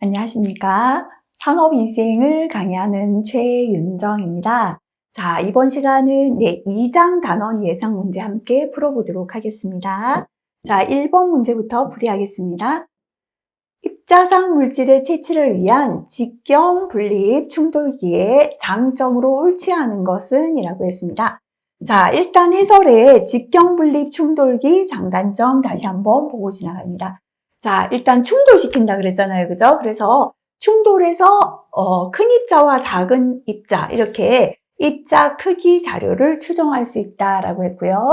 안녕하십니까. 산업위생을 강의하는 최윤정입니다. 자, 이번 시간은 2장 단원 예상 문제 함께 풀어보도록 하겠습니다. 자, 1번 문제부터 풀이하겠습니다. 입자상 물질의 채취를 위한 직경 분립 충돌기의 장점으로 옳지 않은 것은? 이라고 했습니다. 자, 일단 해설에 직경 분립 충돌기 장단점 다시 한번 보고 지나갑니다. 자, 일단 충돌시킨다 그랬잖아요. 그죠? 그래서 충돌해서 큰 입자와 작은 입자, 이렇게 입자 크기 자료를 추정할 수 있다라고 했고요.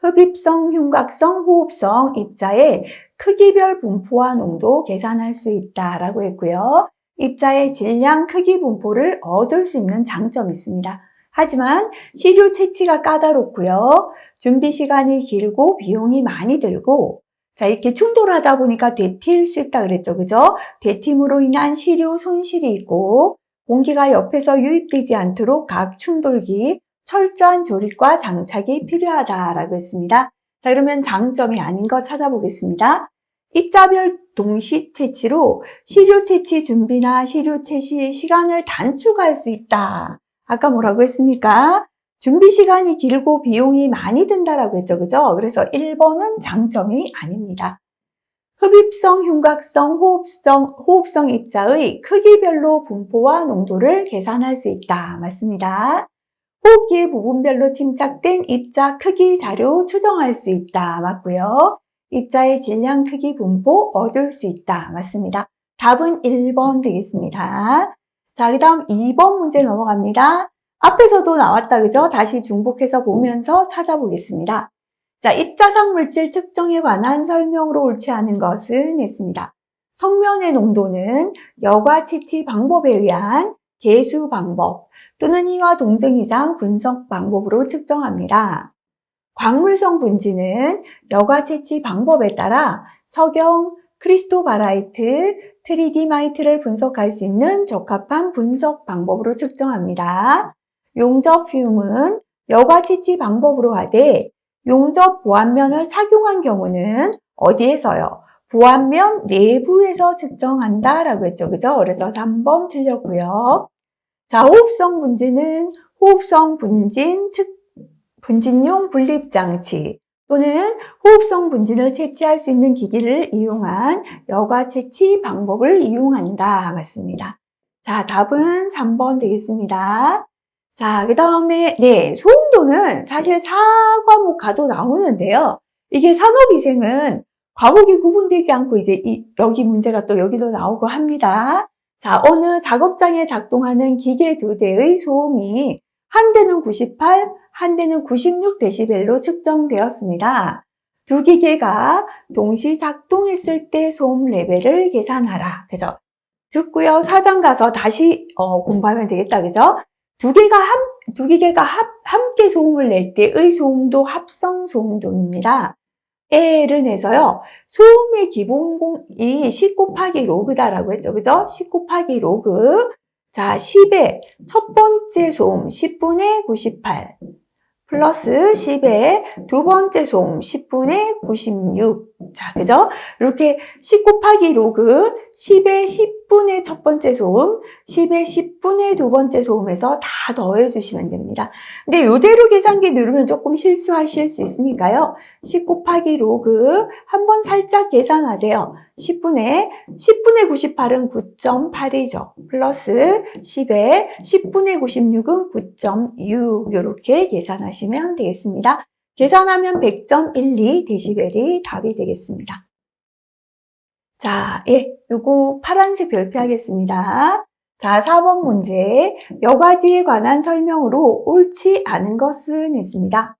흡입성, 흉곽성, 호흡성 입자의 크기별 분포와 농도 계산할 수 있다라고 했고요. 입자의 질량, 크기 분포를 얻을 수 있는 장점이 있습니다. 하지만 시료 채취가 까다롭고요. 준비 시간이 길고 비용이 많이 들고, 자, 이렇게 충돌하다 보니까 되튈 수 있다 그랬죠. 그죠? 되팀으로 인한 시료 손실이 있고, 공기가 옆에서 유입되지 않도록 각 충돌기 철저한 조립과 장착이 필요하다라고 했습니다. 자, 그러면 장점이 아닌 거 찾아보겠습니다. 입자별 동시 채취로 시료 채취 준비나 시료 채취 시간을 단축할 수 있다. 아까 뭐라고 했습니까? 준비 시간이 길고 비용이 많이 든다라고 했죠. 그죠? 그래서 1번은 장점이 아닙니다. 흡입성, 흉곽성, 호흡성 입자의 크기별로 분포와 농도를 계산할 수 있다. 맞습니다. 호흡기의 부분별로 침착된 입자 크기 자료 추정할 수 있다. 맞고요. 입자의 질량 크기 분포 얻을 수 있다. 맞습니다. 답은 1번 되겠습니다. 자, 그 다음 2번 문제 넘어갑니다. 앞에서도 나왔다. 그죠? 다시 중복해서 보면서 찾아보겠습니다. 자, 입자상 물질 측정에 관한 설명으로 옳지 않은 것은 했습니다. 성면의 농도는 여과 채취 방법에 의한 계수 방법 또는 이와 동등 이상 분석 방법으로 측정합니다. 광물성 분지는 여과 채취 방법에 따라 석영, 크리스토바라이트, 트리디마이트를 분석할 수 있는 적합한 분석 방법으로 측정합니다. 용접 흄은 여과 채취 방법으로 하되 용접 보완면을 착용한 경우는 어디에서요? 보완면 내부에서 측정한다라고 했죠. 그죠? 그래서 3번 틀렸고요. 자, 호흡성 분지는 호흡성 분진용 분립장치 또는 호흡성 분진을 채취할 수 있는 기기를 이용한 여과 채취 방법을 이용한다. 맞습니다. 자, 답은 3번 되겠습니다. 자, 그 다음에 소음도는 사실 4과목 가도 나오는데요. 이게 산업위생은 과목이 구분되지 않고 이제 여기 문제가 또 여기도 나오고 합니다. 자, 어느 작업장에 작동하는 기계 2대의 소음이 한 대는 98, 한 대는 96dB로 측정되었습니다. 두 기계가 동시 작동했을 때 소음 레벨을 계산하라. 그죠? 듣고요. 사장 가서 다시 공부하면 되겠다. 그죠? 두 기계가 함께 소음을 낼 때의 소음도 합성 소음도입니다. L은 해서요. 소음의 기본공이 10 곱하기 로그다라고 했죠. 그죠? 10 곱하기 로그. 자, 10의 첫 번째 소음 10분의 98 플러스 10의 두 번째 소음 10분의 96. 자, 그죠? 이렇게 10 곱하기 로그 10의 10분의 첫 번째 소음, 10의 10분의 두 번째 소음에서 다 더해주시면 됩니다. 근데 이대로 계산기 누르면 조금 실수하실 수 있으니까요. 10 곱하기 로그 한번 살짝 계산하세요. 10분의 98은 9.8이죠. 플러스 10의 10분의 96은 9.6 이렇게 계산하시면 되겠습니다. 계산하면 100.12dB이 답이 되겠습니다. 자, 요거 파란색 별표하겠습니다. 자, 4번 문제. 여과지에 관한 설명으로 옳지 않은 것은 했습니다.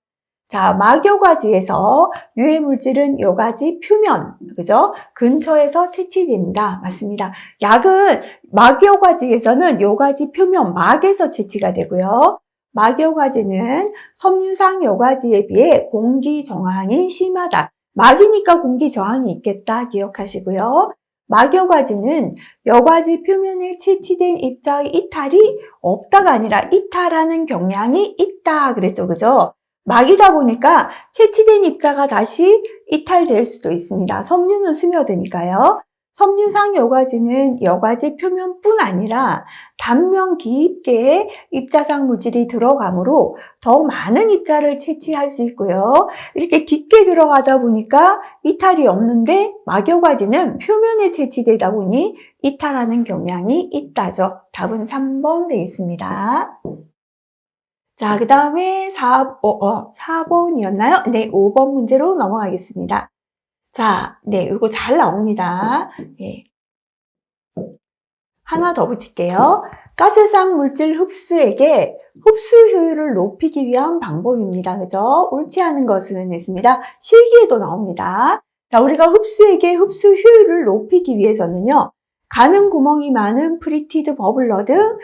자, 막여과지에서 유해물질은 여과지 표면, 그죠? 근처에서 채취된다. 맞습니다. 약은 막여과지에서는 여과지 표면, 막에서 채취가 되고요. 막여과지는 섬유상 여과지에 비해 공기 저항이 심하다. 막이니까 공기 저항이 있겠다 기억하시고요. 막여과지는 여과지 표면에 채취된 입자의 이탈이 없다가 아니라 이탈하는 경향이 있다 그랬죠. 그죠? 막이다 보니까 채취된 입자가 다시 이탈될 수도 있습니다. 섬유는 스며드니까요. 섬유상 여과지는 여과지 표면뿐 아니라 단면 깊게 입자상 물질이 들어가므로 더 많은 입자를 채취할 수 있고요. 이렇게 깊게 들어가다 보니까 이탈이 없는데 막여과지는 표면에 채취되다 보니 이탈하는 경향이 있다죠. 답은 3번 되겠습니다. 자, 그 다음에 4번이었나요? 네, 5번 문제로 넘어가겠습니다. 자, 네, 이거 잘 나옵니다. 네. 하나 더 붙일게요. 가스상 물질 흡수액의 흡수 효율을 높이기 위한 방법입니다. 그죠? 옳지 않은 것은 있습니다. 실기에도 나옵니다. 자, 우리가 흡수액의 흡수 효율을 높이기 위해서는요, 가는 구멍이 많은 프리티드 버블러 등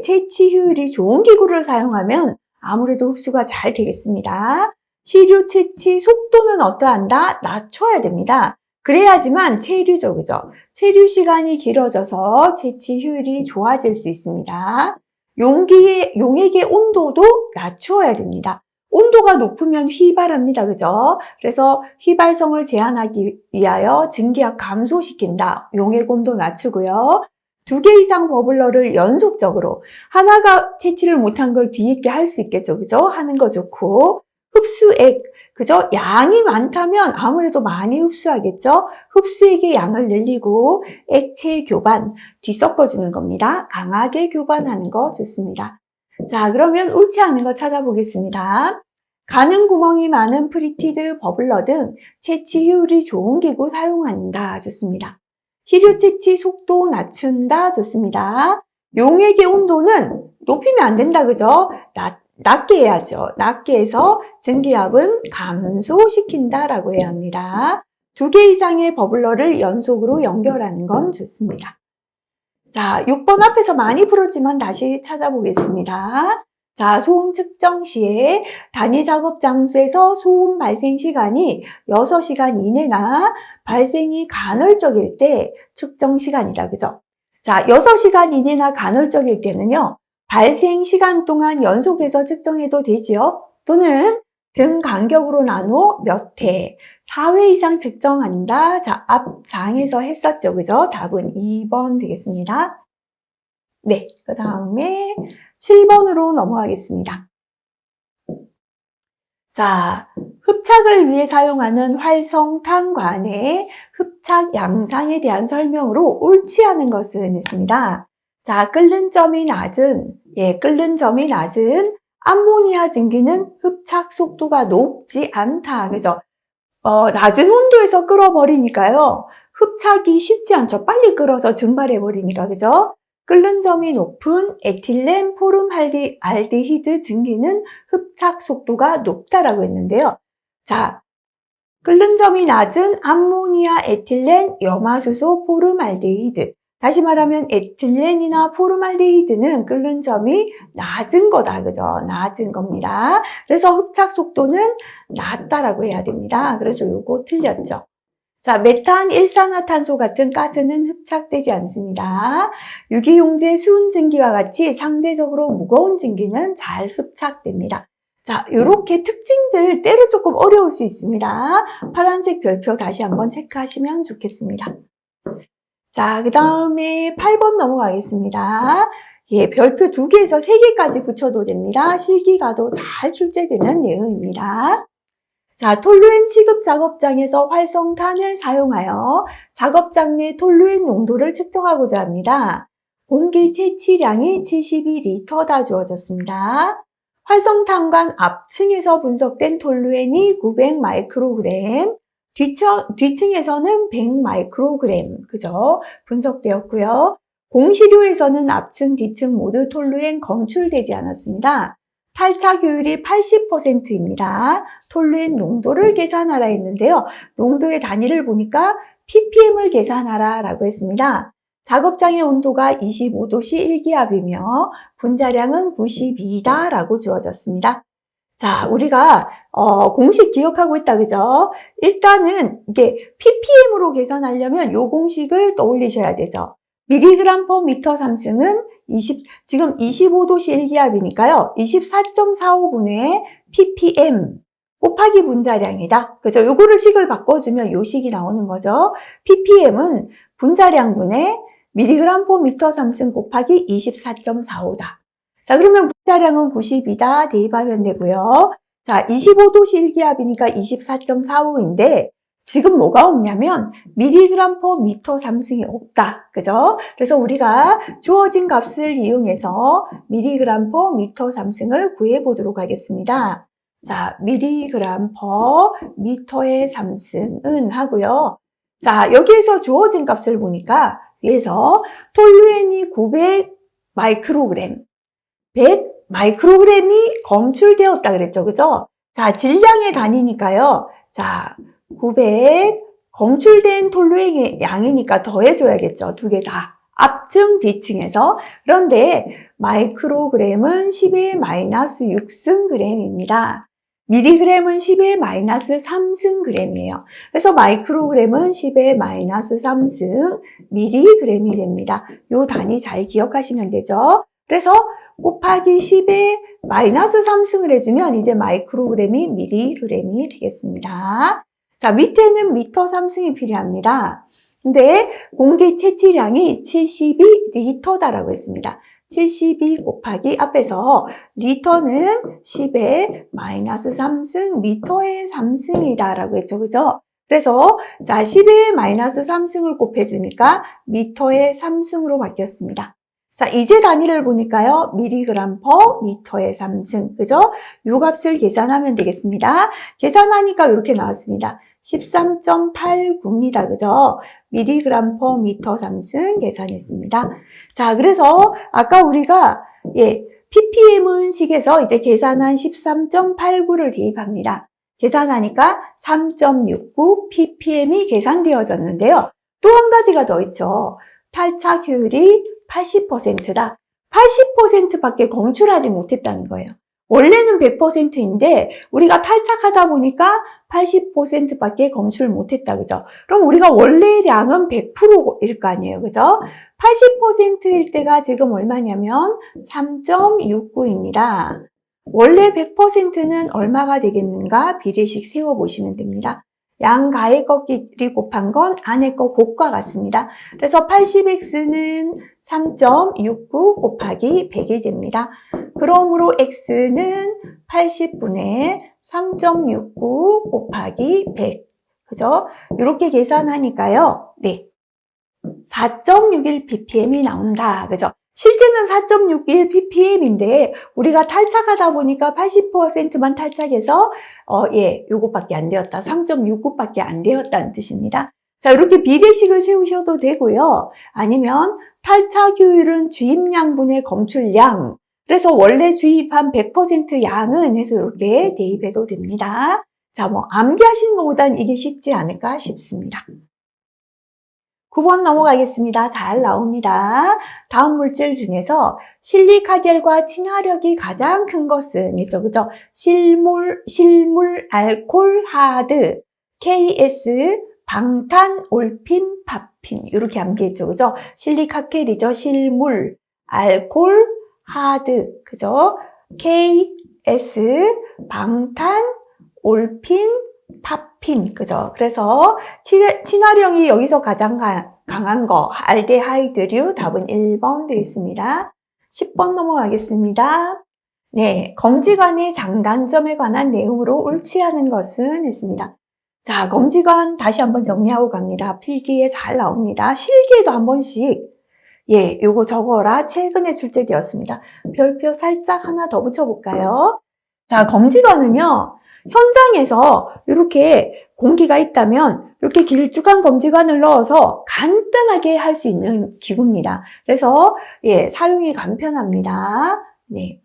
채취 효율이 좋은 기구를 사용하면 아무래도 흡수가 잘 되겠습니다. 시료 채취 속도는 어떠한다? 낮춰야 됩니다. 그래야지만 체류죠, 그죠? 체류 시간이 길어져서 채취 효율이 좋아질 수 있습니다. 용액의 온도도 낮추어야 됩니다. 온도가 높으면 휘발합니다, 그죠? 그래서 휘발성을 제한하기 위하여 증기압 감소시킨다. 용액 온도 낮추고요. 2개 이상 버블러를 연속적으로 하나가 채취를 못한 걸 뒤에 있게 할 수 있겠죠, 그죠? 하는 거 좋고. 흡수액, 그죠? 양이 많다면 아무래도 많이 흡수하겠죠? 흡수액의 양을 늘리고 액체 교반, 뒤섞어주는 겁니다. 강하게 교반하는 거 좋습니다. 자, 그러면 옳지 않은 거 찾아보겠습니다. 가는 구멍이 많은 프리티드 버블러 등 채취 효율이 좋은 기구 사용한다. 좋습니다. 시료 채취 속도 낮춘다. 좋습니다. 용액의 온도는 높이면 안 된다. 그죠? 낮게 해야죠. 낮게 해서 증기압은 감소시킨다라고 해야 합니다. 2개 이상의 버블러를 연속으로 연결하는 건 좋습니다. 자, 6번 앞에서 많이 풀었지만 다시 찾아보겠습니다. 자, 소음 측정 시에 단위 작업 장소에서 소음 발생 시간이 6시간 이내나 발생이 간헐적일 때 측정 시간이다. 그죠? 자, 6시간 이내나 간헐적일 때는요, 발생 시간 동안 연속해서 측정해도 되지요. 또는 등 간격으로 나누어 몇 회, 4회 이상 측정한다. 자, 앞 장에서 했었죠. 그죠? 답은 2번 되겠습니다. 네, 그 다음에 7번으로 넘어가겠습니다. 자, 흡착을 위해 사용하는 활성탄관의 흡착 양상에 대한 설명으로 옳지 않은 것은 있습니다. 자, 끓는 점이 낮은 암모니아 증기는 흡착 속도가 높지 않다. 그죠? 낮은 온도에서 끓어버리니까요. 흡착이 쉽지 않죠. 빨리 끓어서 증발해버리니까. 그죠? 끓는 점이 높은 에틸렌 포름알데히드 증기는 흡착 속도가 높다라고 했는데요. 자, 끓는 점이 낮은 암모니아, 에틸렌, 염화수소, 포름알데히드. 다시 말하면 에틸렌이나 포름알데히드는 끓는 점이 낮은 거다. 그죠? 낮은 겁니다. 그래서 흡착 속도는 낮다라고 해야 됩니다. 그래서 요거 틀렸죠. 자, 메탄, 일산화탄소 같은 가스는 흡착되지 않습니다. 유기용제 수은 증기와 같이 상대적으로 무거운 증기는 잘 흡착됩니다. 자, 이렇게 특징들 때로 조금 어려울 수 있습니다. 파란색 별표 다시 한번 체크하시면 좋겠습니다. 자, 그 다음에 8번 넘어가겠습니다. 예, 별표 2개에서 3개까지 붙여도 됩니다. 실기가도 잘 출제되는 내용입니다. 자, 톨루엔 취급 작업장에서 활성탄을 사용하여 작업장 내 톨루엔 농도를 측정하고자 합니다. 공기 채취량이 72리터다 주어졌습니다. 활성탄관 앞층에서 분석된 톨루엔이 900 마이크로그램, 뒤층에서는 100 마이크로그램, 그죠? 분석되었고요. 공시료에서는 앞층, 뒤층 모두 톨루엔 검출되지 않았습니다. 탈착 효율이 80%입니다. 톨루엔 농도를 계산하라 했는데요. 농도의 단위를 보니까 ppm을 계산하라 라고 했습니다. 작업장의 온도가 25도씨 1기압이며 분자량은 92다 라고 주어졌습니다. 자, 우리가 공식 기억하고 있다, 그죠? 일단은 이게 ppm으로 계산하려면 이 공식을 떠올리셔야 되죠. 미리그램 퍼 미터 삼승은 지금 25도씨 1기압이니까요. 24.45분의 ppm 곱하기 분자량이다. 그죠? 요거를 식을 바꿔주면 요 식이 나오는 거죠. ppm은 분자량분의 mg/m 삼승 곱하기 24.45다. 자, 그러면 분자량은 90이다 대입하면 되고요. 자, 25도씨 일기압이니까 24.45인데 지금 뭐가 없냐면 mg/m 삼승이 없다. 그죠? 그래서 우리가 주어진 값을 이용해서 mg/m 삼승을 구해 보도록 하겠습니다. 자, mg/m의 삼승은 하고요. 자, 여기에서 주어진 값을 보니까 위에서 톨루엔이 900 마이크로그램, 100 마이크로그램이 검출되었다 그랬죠. 그죠? 자, 질량의 단위니까요. 자, 900 검출된 톨루엔의 양이니까 더해줘야겠죠. 두 개 다. 앞층, 뒤층에서. 그런데 마이크로그램은 10의 마이너스 6승 그램입니다. 미리그램은 10의 마이너스 3승 그램이에요. 그래서 마이크로그램은 10의 마이너스 3승 미리그램이 됩니다. 요 단위 잘 기억하시면 되죠. 그래서 곱하기 10의 마이너스 3승을 해주면 이제 마이크로그램이 미리그램이 되겠습니다. 자, 밑에는 미터 3승이 필요합니다. 근데 공기 채취량이 72리터다라고 했습니다. 72 곱하기 앞에서 리터는 10의 마이너스 3승 미터의 3승이다라고 했죠. 그죠? 그래서 자, 10의 마이너스 3승을 곱해주니까 미터의 3승으로 바뀌었습니다. 자, 이제 단위를 보니까요. mg/m의 3승. 그죠? 요 값을 계산하면 되겠습니다. 계산하니까 이렇게 나왔습니다. 13.89입니다. 그죠? mg/m 3승 계산했습니다. 자, 그래서 아까 우리가 ppm은 식에서 이제 계산한 13.89를 대입합니다. 계산하니까 3.69 ppm이 계산되어졌는데요. 또 한 가지가 더 있죠. 탈착 효율이 80%다. 80%밖에 검출하지 못했다는 거예요. 원래는 100%인데 우리가 탈착하다 보니까 80%밖에 검출 못했다. 그죠? 그럼 우리가 원래량은 100%일 거 아니에요. 그죠? 80%일 때가 지금 얼마냐면 3.69입니다. 원래 100%는 얼마가 되겠는가? 비례식 세워보시면 됩니다. 양가의 것끼리 곱한 건 안의 거 곱과 같습니다. 그래서 80x는 3.69 곱하기 100이 됩니다. 그러므로 x는 80분의 3.69 곱하기 100. 그죠? 이렇게 계산하니까요. 네. 4.61 ppm이 나온다. 그죠? 실제는 4.61 ppm인데 우리가 탈착하다 보니까 80%만 탈착해서 요것밖에 안 되었다. 3.69밖에 안 되었다는 뜻입니다. 자, 이렇게 비례식을 세우셔도 되고요. 아니면 탈착 효율은 주입량분의 검출량. 그래서 원래 주입한 100% 양은 해서 이렇게 대입해도 됩니다. 자, 뭐 암기하시는 것보다는 이게 쉽지 않을까 싶습니다. 9번 넘어가겠습니다. 잘 나옵니다. 다음 물질 중에서 실리카겔과 친화력이 가장 큰 것은 있어. 그죠? 실물, 알콜, 하드, KS, 방탄, 올핀, 파핀. 이렇게 암기했죠. 그죠? 실리카겔이죠. 실물, 알콜, 하드. 그죠? KS, 방탄, 올핀, 파핀. 그죠? 그래서 친화력이 여기서 가장 강한 거 알데하이드류 답은 1번 되겠습니다. 10번 넘어가겠습니다. 네, 검지관의 장단점에 관한 내용으로 옳지 않은 것은 했습니다. 자, 검지관 다시 한번 정리하고 갑니다. 필기에 잘 나옵니다. 실기에도 한 번씩 요거 적어라. 최근에 출제되었습니다. 별표 살짝 하나 더 붙여볼까요? 자, 검지관은요. 현장에서 이렇게 공기가 있다면 이렇게 길쭉한 검지관을 넣어서 간단하게 할 수 있는 기구입니다. 그래서 사용이 간편합니다. 네.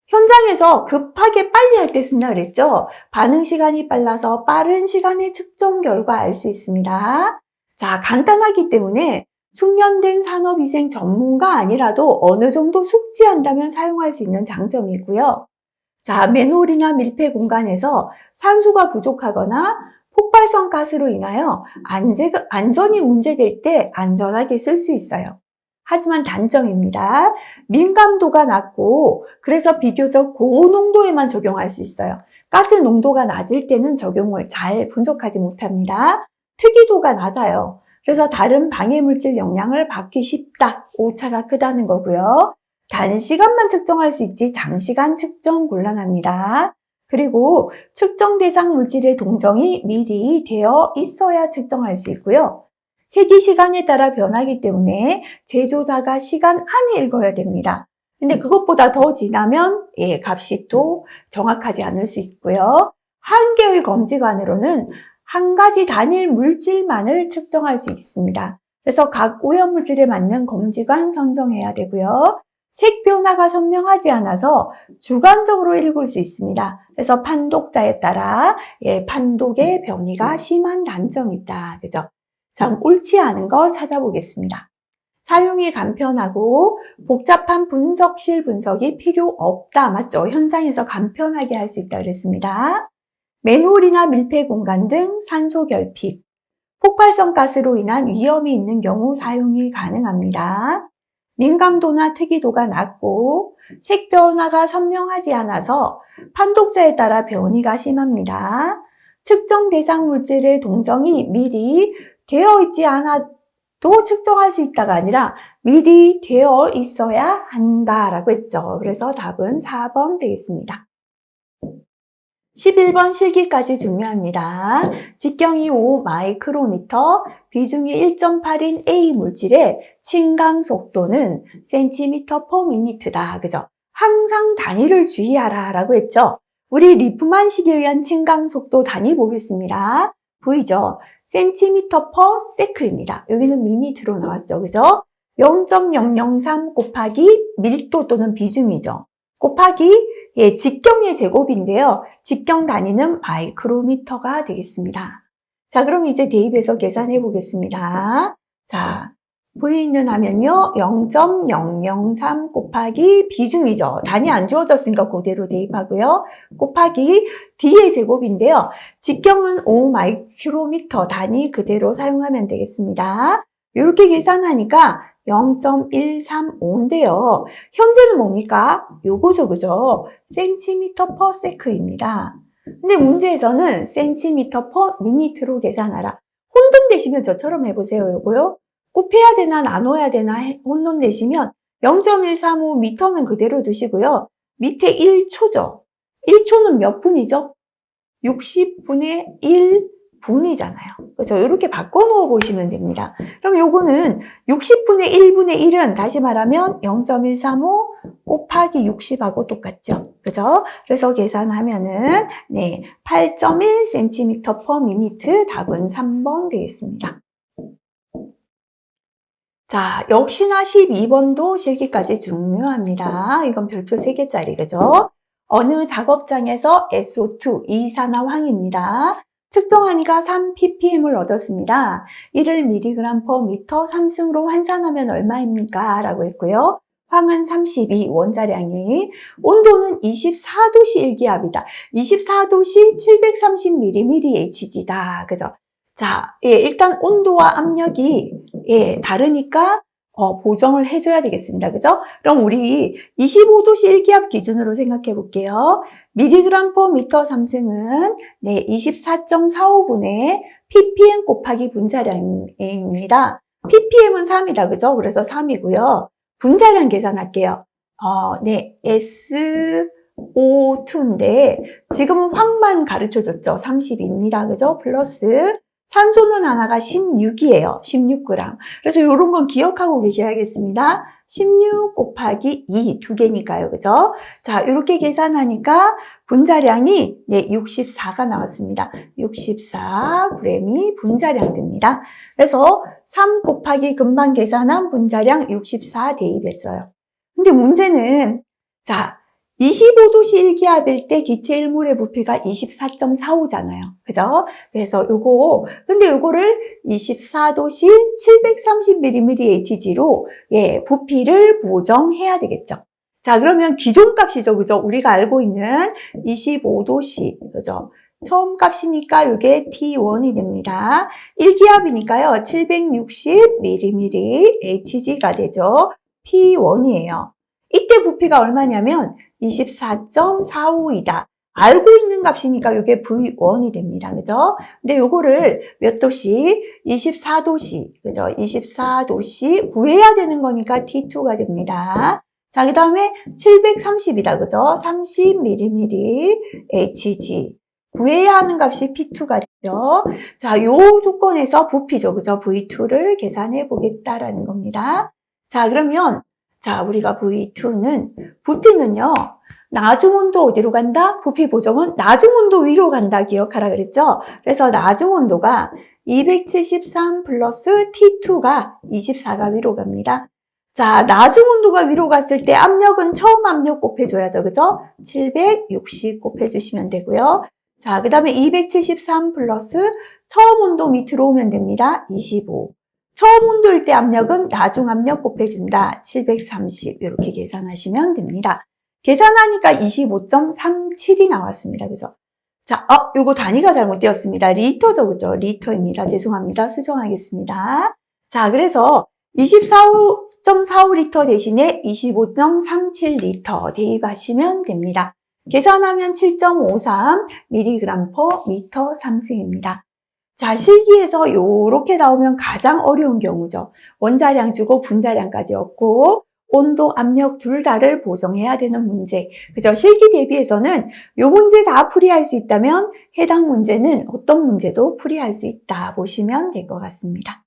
현장에서 급하게 빨리 할 때 쓴다 그랬죠? 반응 시간이 빨라서 빠른 시간에 측정 결과 알 수 있습니다. 자, 간단하기 때문에 숙련된 산업위생 전문가 아니라도 어느 정도 숙지한다면 사용할 수 있는 장점이고요. 자, 맨홀이나 밀폐 공간에서 산소가 부족하거나 폭발성 가스로 인하여 안전이 문제될 때 안전하게 쓸 수 있어요. 하지만 단점입니다. 민감도가 낮고 그래서 비교적 고농도에만 적용할 수 있어요. 가스 농도가 낮을 때는 적용을 잘 분석하지 못합니다. 특이도가 낮아요. 그래서 다른 방해물질 영향을 받기 쉽다. 오차가 크다는 거고요. 단시간만 측정할 수 있지 장시간 측정 곤란합니다. 그리고 측정 대상 물질의 동정이 미리 되어 있어야 측정할 수 있고요. 세기 시간에 따라 변하기 때문에 제조자가 시간 안에 읽어야 됩니다. 근데 그것보다 더 지나면 값이 또 정확하지 않을 수 있고요. 한 개의 검지관으로는 한 가지 단일 물질만을 측정할 수 있습니다. 그래서 각 오염물질에 맞는 검지관 선정해야 되고요. 색 변화가 선명하지 않아서 주관적으로 읽을 수 있습니다. 그래서 판독자에 따라 판독의 변이가 심한 단점이 있다. 그죠? 자, 옳지 않은 거 찾아보겠습니다. 사용이 간편하고 복잡한 분석실 분석이 필요 없다. 맞죠? 현장에서 간편하게 할 수 있다 그랬습니다. 맨홀이나 밀폐 공간 등 산소 결핍, 폭발성 가스로 인한 위험이 있는 경우 사용이 가능합니다. 민감도나 특이도가 낮고 색 변화가 선명하지 않아서 판독자에 따라 변이가 심합니다. 측정 대상 물질의 동정이 미리 되어 있지 않아도 측정할 수 있다가 아니라 미리 되어 있어야 한다라고 했죠. 그래서 답은 4번 되겠습니다. 11번 실기까지 중요합니다. 직경이 5 마이크로미터, 비중이 1.8인 A 물질의 침강 속도는 cm per minute다. 그죠? 항상 단위를 주의하라 라고 했죠. 우리 리프만식에 의한 침강 속도 단위 보겠습니다. 보이죠? cm per sec입니다. 여기는 미니트로 나왔죠. 그죠? 0.003 곱하기 밀도 또는 비중이죠. 곱하기 직경의 제곱인데요. 직경 단위는 마이크로미터가 되겠습니다. 자, 그럼 이제 대입해서 계산해 보겠습니다. 자, 보이는 하면요. 0.003 곱하기 비중이죠. 단위 안 주어졌으니까 그대로 대입하고요. 곱하기 D의 제곱인데요. 직경은 5 마이크로미터 단위 그대로 사용하면 되겠습니다. 이렇게 계산하니까 0.135인데요. 현재는 뭡니까? 요거죠, 그죠? cm per sec입니다. 근데 문제에서는 cm per minute로 계산하라. 혼돈되시면 저처럼 해보세요, 요거요. 곱해야 되나 나눠야 되나 혼돈되시면 0.135m는 그대로 두시고요. 밑에 1초죠. 1초는 몇 분이죠? 60분의 1분이잖아요. 그렇죠? 이렇게 바꿔놓어 보시면 됩니다. 그럼 요거는 60분의 1분의 1은 다시 말하면 0.135 곱하기 60하고 똑같죠. 그죠? 그래서 계산하면은 8.1cm per minute 답은 3번 되겠습니다. 자, 역시나 12번도 실기까지 중요합니다. 이건 별표 3개짜리, 그죠? 어느 작업장에서 SO2, 이산화황입니다. 측정하니까 3ppm을 얻었습니다. 이를 mg per meter 3승으로 환산하면 얼마입니까? 라고 했고요. 황은 32, 원자량이. 온도는 24도씨 일기압이다. 24도씨 730mmHg다. 그죠? 자, 일단 온도와 압력이 다르니까 보정을 해줘야 되겠습니다. 그죠? 그럼 우리 25도씨 일기압 기준으로 생각해 볼게요. mg per meter 3승은 24.45분의 ppm 곱하기 분자량입니다. ppm은 3이다. 그죠? 그래서 3이고요. 분자량 계산할게요. SO2인데 지금은 황만 가르쳐줬죠. 30입니다. 그죠? 플러스 산소는 하나가 16이에요. 16g. 그래서 이런 건 기억하고 계셔야겠습니다. 16 곱하기 2, 두 개니까요. 그죠? 자, 이렇게 계산하니까 분자량이 64가 나왔습니다. 64g이 분자량 됩니다. 그래서 3 곱하기 금방 계산한 분자량 64 대입했어요. 근데 문제는 자, 25도씨 일기압일 때 기체 1몰의 부피가 24.45잖아요. 그죠? 그래서 근데 요거를 24도씨 730mmHg로, 부피를 보정해야 되겠죠. 자, 그러면 기존 값이죠. 그죠? 우리가 알고 있는 25도씨. 그죠? 처음 값이니까 이게 T1이 됩니다. 일기압이니까요. 760mmHg가 되죠. P1이에요. 이때 부피가 얼마냐면 24.45이다. 알고 있는 값이니까 이게 V1이 됩니다. 그죠? 근데 요거를 몇 도씨? 24도씨. 그죠? 24도씨 구해야 되는 거니까 T2가 됩니다. 자, 그 다음에 730이다. 그죠? 30mm Hg. 구해야 하는 값이 P2가 되죠. 자, 요 조건에서 부피죠. 그죠? V2를 계산해 보겠다라는 겁니다. 자, 그러면, 자, 우리가 V2는, 부피는요, 나중온도 어디로 간다? 부피 보정은 나중온도 위로 간다 기억하라 그랬죠? 그래서 나중온도가 273 플러스 T2가 24가 위로 갑니다. 자, 나중온도가 위로 갔을 때 압력은 처음 압력 곱해줘야죠. 그죠? 760 곱해주시면 되고요. 자, 그 다음에 273 플러스 처음 온도 밑으로 오면 됩니다. 25. 처음 온도일 때 압력은 나중 압력 곱해준다. 730 이렇게 계산하시면 됩니다. 계산하니까 25.37이 나왔습니다. 그죠? 자, 요거 단위가 잘못되었습니다. 리터죠. 그죠? 리터입니다. 죄송합니다. 수정하겠습니다. 자, 그래서 24.45리터 대신에 25.37리터 대입하시면 됩니다. 계산하면 7.53mg/m 상승입니다. 자, 실기에서 요렇게 나오면 가장 어려운 경우죠. 원자량 주고 분자량까지 얻고 온도, 압력 둘 다를 보정해야 되는 문제. 그죠? 실기 대비해서는 요 문제 다 풀이할 수 있다면 해당 문제는 어떤 문제도 풀이할 수 있다 보시면 될 것 같습니다.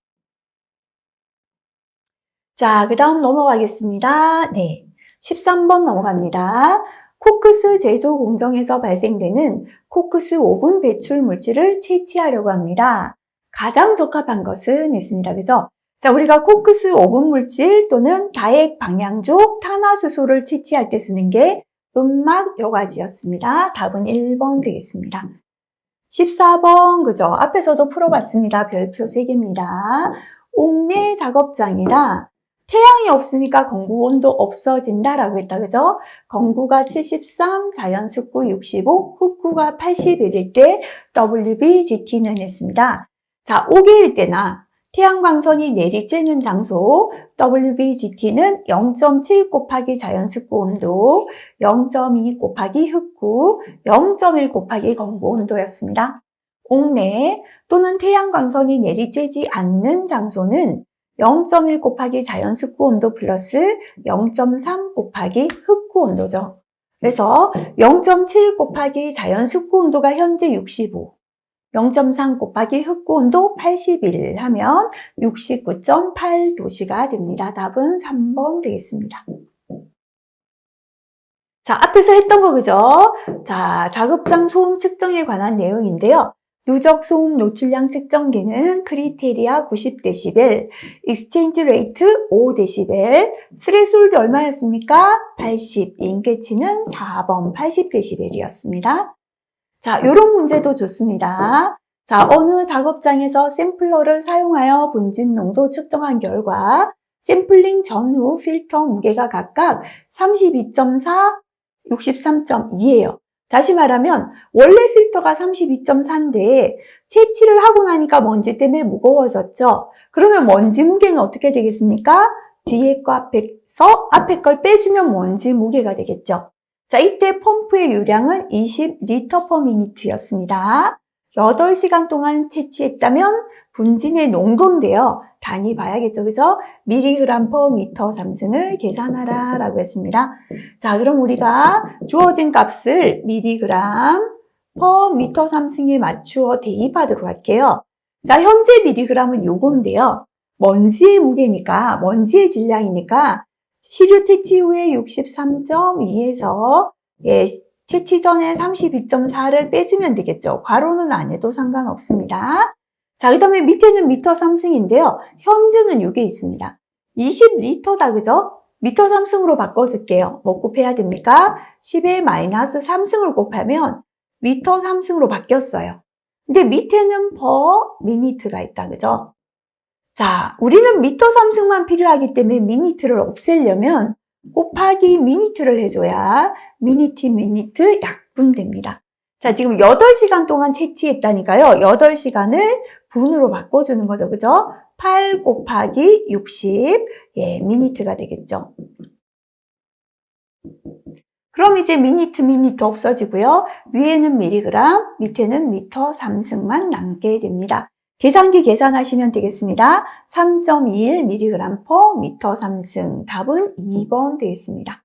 자, 그 다음 넘어가겠습니다. 네. 13번 넘어갑니다. 코크스 제조 공정에서 발생되는 코크스 오븐 배출 물질을 채취하려고 합니다. 가장 적합한 것은 있습니다. 그죠? 자, 우리가 코크스 오븐 물질 또는 다액 방향족 탄화수소를 채취할 때 쓰는 게 음막 여과지였습니다. 답은 1번 되겠습니다. 14번, 그죠? 앞에서도 풀어봤습니다. 별표 3개입니다. 옥내 작업장이다. 태양이 없으니까 건구 온도 없어진다라고 했다. 그죠? 건구가 73, 자연습구 65, 흡구가 81일 때 WBGT는 했습니다. 자, 5개일 때나 태양광선이 내리쬐는 장소 WBGT는 0.7 곱하기 자연습구 온도, 0.2 곱하기 흡구, 0.1 곱하기 건구 온도였습니다. 옥내 또는 태양광선이 내리쬐지 않는 장소는 0.1 곱하기 자연습구 온도 플러스 0.3 곱하기 흡구 온도죠. 그래서 0.7 곱하기 자연습구 온도가 현재 65, 0.3 곱하기 흡구 온도 81 하면 69.8도씨가 됩니다. 답은 3번 되겠습니다. 자, 앞에서 했던 거 그죠? 자, 작업장 소음 측정에 관한 내용인데요. 누적 소음 노출량 측정기는 크리테리아 90dB, 익스체인지 레이트 5dB, 스레솔드 얼마였습니까? 80, 인계치는 4번 80dB이었습니다. 자, 요런 문제도 좋습니다. 자, 어느 작업장에서 샘플러를 사용하여 분진 농도 측정한 결과 샘플링 전후 필터 무게가 각각 32.4, 63.2예요. 다시 말하면 원래 필터가 32.4인데 채취를 하고 나니까 먼지 때문에 무거워졌죠. 그러면 먼지 무게는 어떻게 되겠습니까? 뒤에 거 앞에서 앞에 걸 빼주면 먼지 무게가 되겠죠. 자, 이때 펌프의 유량은 20L/min였습니다. 8시간 동안 채취했다면 분진의 농도인데요. 단위 봐야겠죠, 그죠? mg/m 삼승을 계산하라 라고 했습니다. 자, 그럼 우리가 주어진 값을 mg/m 삼승에 맞추어 대입하도록 할게요. 자, 현재 mg은 요건데요. 먼지의 무게니까, 먼지의 질량이니까 시료 채취 후에 63.2에서 채취 전에 32.4를 빼주면 되겠죠. 괄호는 안 해도 상관없습니다. 자, 그 다음에 밑에는 미터 삼승인데요. 현재는 이게 있습니다. 20리터다, 그죠? 미터 삼승으로 바꿔줄게요. 뭐 곱해야 됩니까? 10에 마이너스 3승을 곱하면 미터 삼승으로 바뀌었어요. 근데 밑에는 per 미니트가 있다, 그죠? 자, 우리는 미터 삼승만 필요하기 때문에 미니트를 없애려면 곱하기 미니트를 해줘야 미니트 약분됩니다. 자, 지금 8시간 동안 채취했다니까요. 8시간을 분으로 바꿔주는 거죠. 그죠? 8 곱하기 60, 미니트가 되겠죠. 그럼 이제 미니트 없어지고요. 위에는 밀리그램, 밑에는 미터 3승만 남게 됩니다. 계산기 계산하시면 되겠습니다. 3.21mg per 미터 3승. 답은 2번 되겠습니다.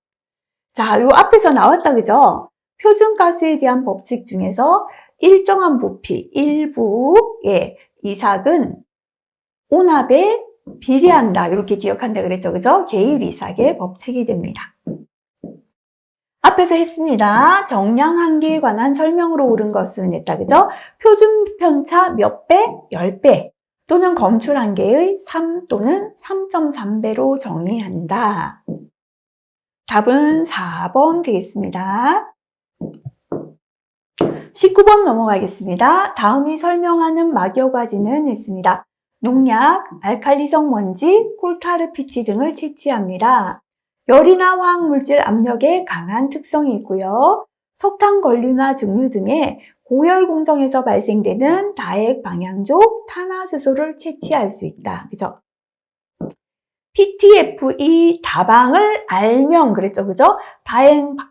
자, 요 앞에서 나왔다, 그죠? 표준가스에 대한 법칙 중에서 일정한 부피, 일부의 이삭은 온압에 비례한다. 이렇게 기억한다 그랬죠, 그죠? 개일 이삭의 법칙이 됩니다. 앞에서 했습니다. 정량 한계에 관한 설명으로 옳은 것은 했다, 그죠? 표준 편차 몇 배? 10배. 또는 검출 한계의 3 또는 3.3배로 정의한다. 답은 4번 되겠습니다. 19번 넘어가겠습니다. 다음이 설명하는 막여과지는 했습니다. 농약, 알칼리성 먼지, 콜타르 피치 등을 채취합니다. 열이나 화학물질 압력에 강한 특성이 있고요. 석탄 권류나 증류 등의 고열 공정에서 발생되는 다액 방향족 탄화수소를 채취할 수 있다. 그죠? PTFE 다방을 알면 그랬죠, 그죠?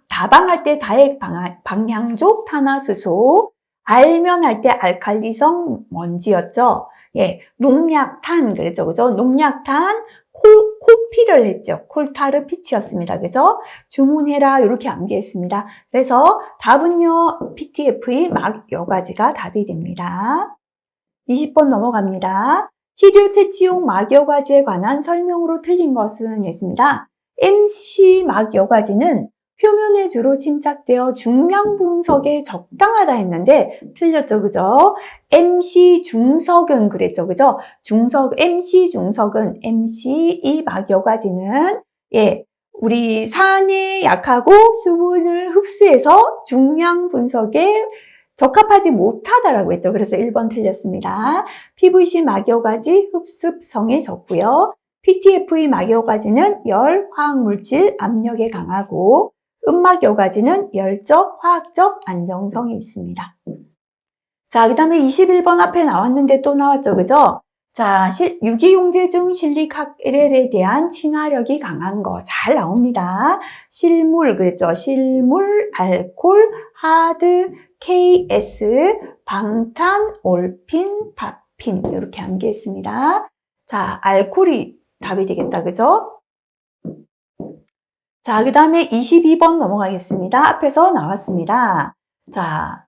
다방할 때 다액 방향족 탄화수소, 알면 할 때 알칼리성 먼지였죠. 예, 농약탄 그랬죠, 그죠? 농약탄 코피를 했죠. 콜타르 피치였습니다. 그죠? 주문해라 이렇게 암기했습니다. 그래서 답은요, PTFE 막 여가지가 답이 됩니다. 20번 넘어갑니다. 시료 채취용 막여과지에 관한 설명으로 틀린 것은 했습니다. MC 막여과지는 표면에 주로 침착되어 중량 분석에 적당하다 했는데 틀렸죠, 그죠? MC 중석은 그랬죠, 그죠? MC 중석은 이 막여과지는 예, 우리 산에 약하고 수분을 흡수해서 중량 분석에 적합하지 못하다라고 했죠. 그래서 1번 틀렸습니다. PVC 막여과지 흡습성에 적고요. PTFE 막여과지는 열, 화학물질, 압력에 강하고 음막여과지는 열적, 화학적 안정성이 있습니다. 자, 그 다음에 21번 앞에 나왔는데 또 나왔죠. 그죠? 자, 유기용제 중 실리카겔에 대한 친화력이 강한 거 잘 나옵니다. 실물, 그랬죠? 실물, 알콜, 하드, KS, 방탄, 올핀, 파핀 이렇게 암기했습니다. 자, 알콜이 답이 되겠다. 그죠? 자, 그 다음에 22번 넘어가겠습니다. 앞에서 나왔습니다. 자,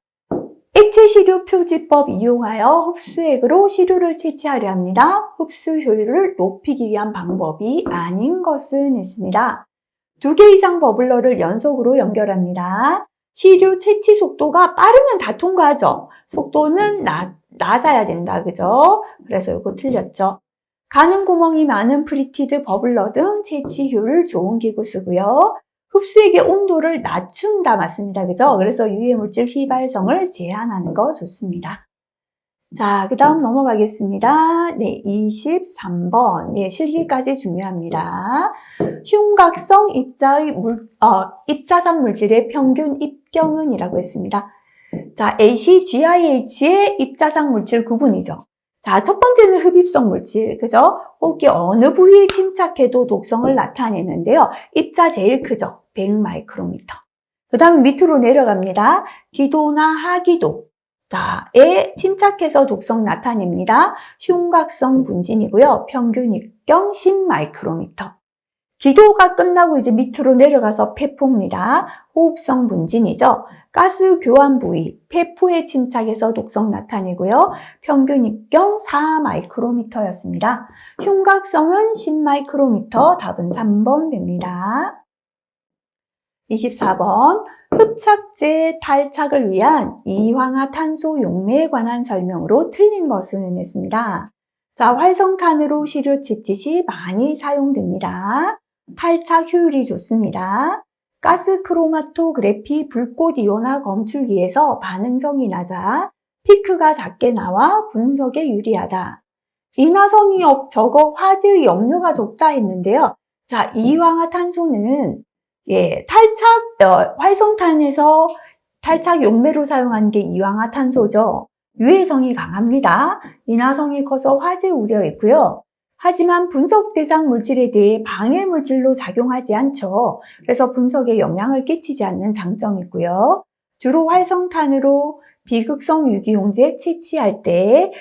액체 시료 표지법 이용하여 흡수액으로 시료를 채취하려 합니다. 흡수 효율을 높이기 위한 방법이 아닌 것은 했습니다. 2개 이상 버블러를 연속으로 연결합니다. 시료 채취 속도가 빠르면 다 통과하죠. 속도는 낮아야 된다. 그죠? 그래서 이거 틀렸죠. 가는 구멍이 많은 프리티드 버블러 등 채취 효율 좋은 기구 쓰고요. 흡수액의 온도를 낮춘다. 맞습니다. 그죠? 그래서 유해물질 휘발성을 제한하는 거 좋습니다. 자, 그 다음 넘어가겠습니다. 네, 23번. 네, 실기까지 중요합니다. 흉곽성 입자산 물질의 평균 입경은이라고 했습니다. 자, ACGIH의 입자산 물질 구분이죠. 자, 첫 번째는 흡입성 물질, 그죠? 혹이 어느 부위에 침착해도 독성을 나타내는데요. 입자 제일 크죠? 100마이크로미터. 그 다음에 밑으로 내려갑니다. 기도나 하기도에 침착해서 독성 나타냅니다. 흉곽성 분진이고요. 평균 입경 10마이크로미터. 기도가 끝나고 이제 밑으로 내려가서 폐포입니다. 호흡성 분진이죠. 가스 교환 부위, 폐포에 침착해서 독성 나타내고요. 평균 입경 4마이크로미터였습니다. 흉곽성은 10마이크로미터, 답은 3번 됩니다. 24번, 흡착제 탈착을 위한 이황화탄소 용매에 관한 설명으로 틀린 것은 했습니다. 자, 활성탄으로 시료 채취 시 많이 사용됩니다. 탈착 효율이 좋습니다. 가스 크로마토그래피 불꽃 이온화 검출기에서 반응성이 낮아 피크가 작게 나와 분석에 유리하다. 인화성이 적어 화재의 염료가 적다 했는데요. 자, 이황화탄소는 활성탄에서 탈착 용매로 사용한 게 이황화탄소죠. 유해성이 강합니다. 인화성이 커서 화재 우려 있고요. 하지만 분석 대상 물질에 대해 방해 물질로 작용하지 않죠. 그래서 분석에 영향을 끼치지 않는 장점이 있고요. 주로 활성탄으로 비극성 유기용제 채취할 때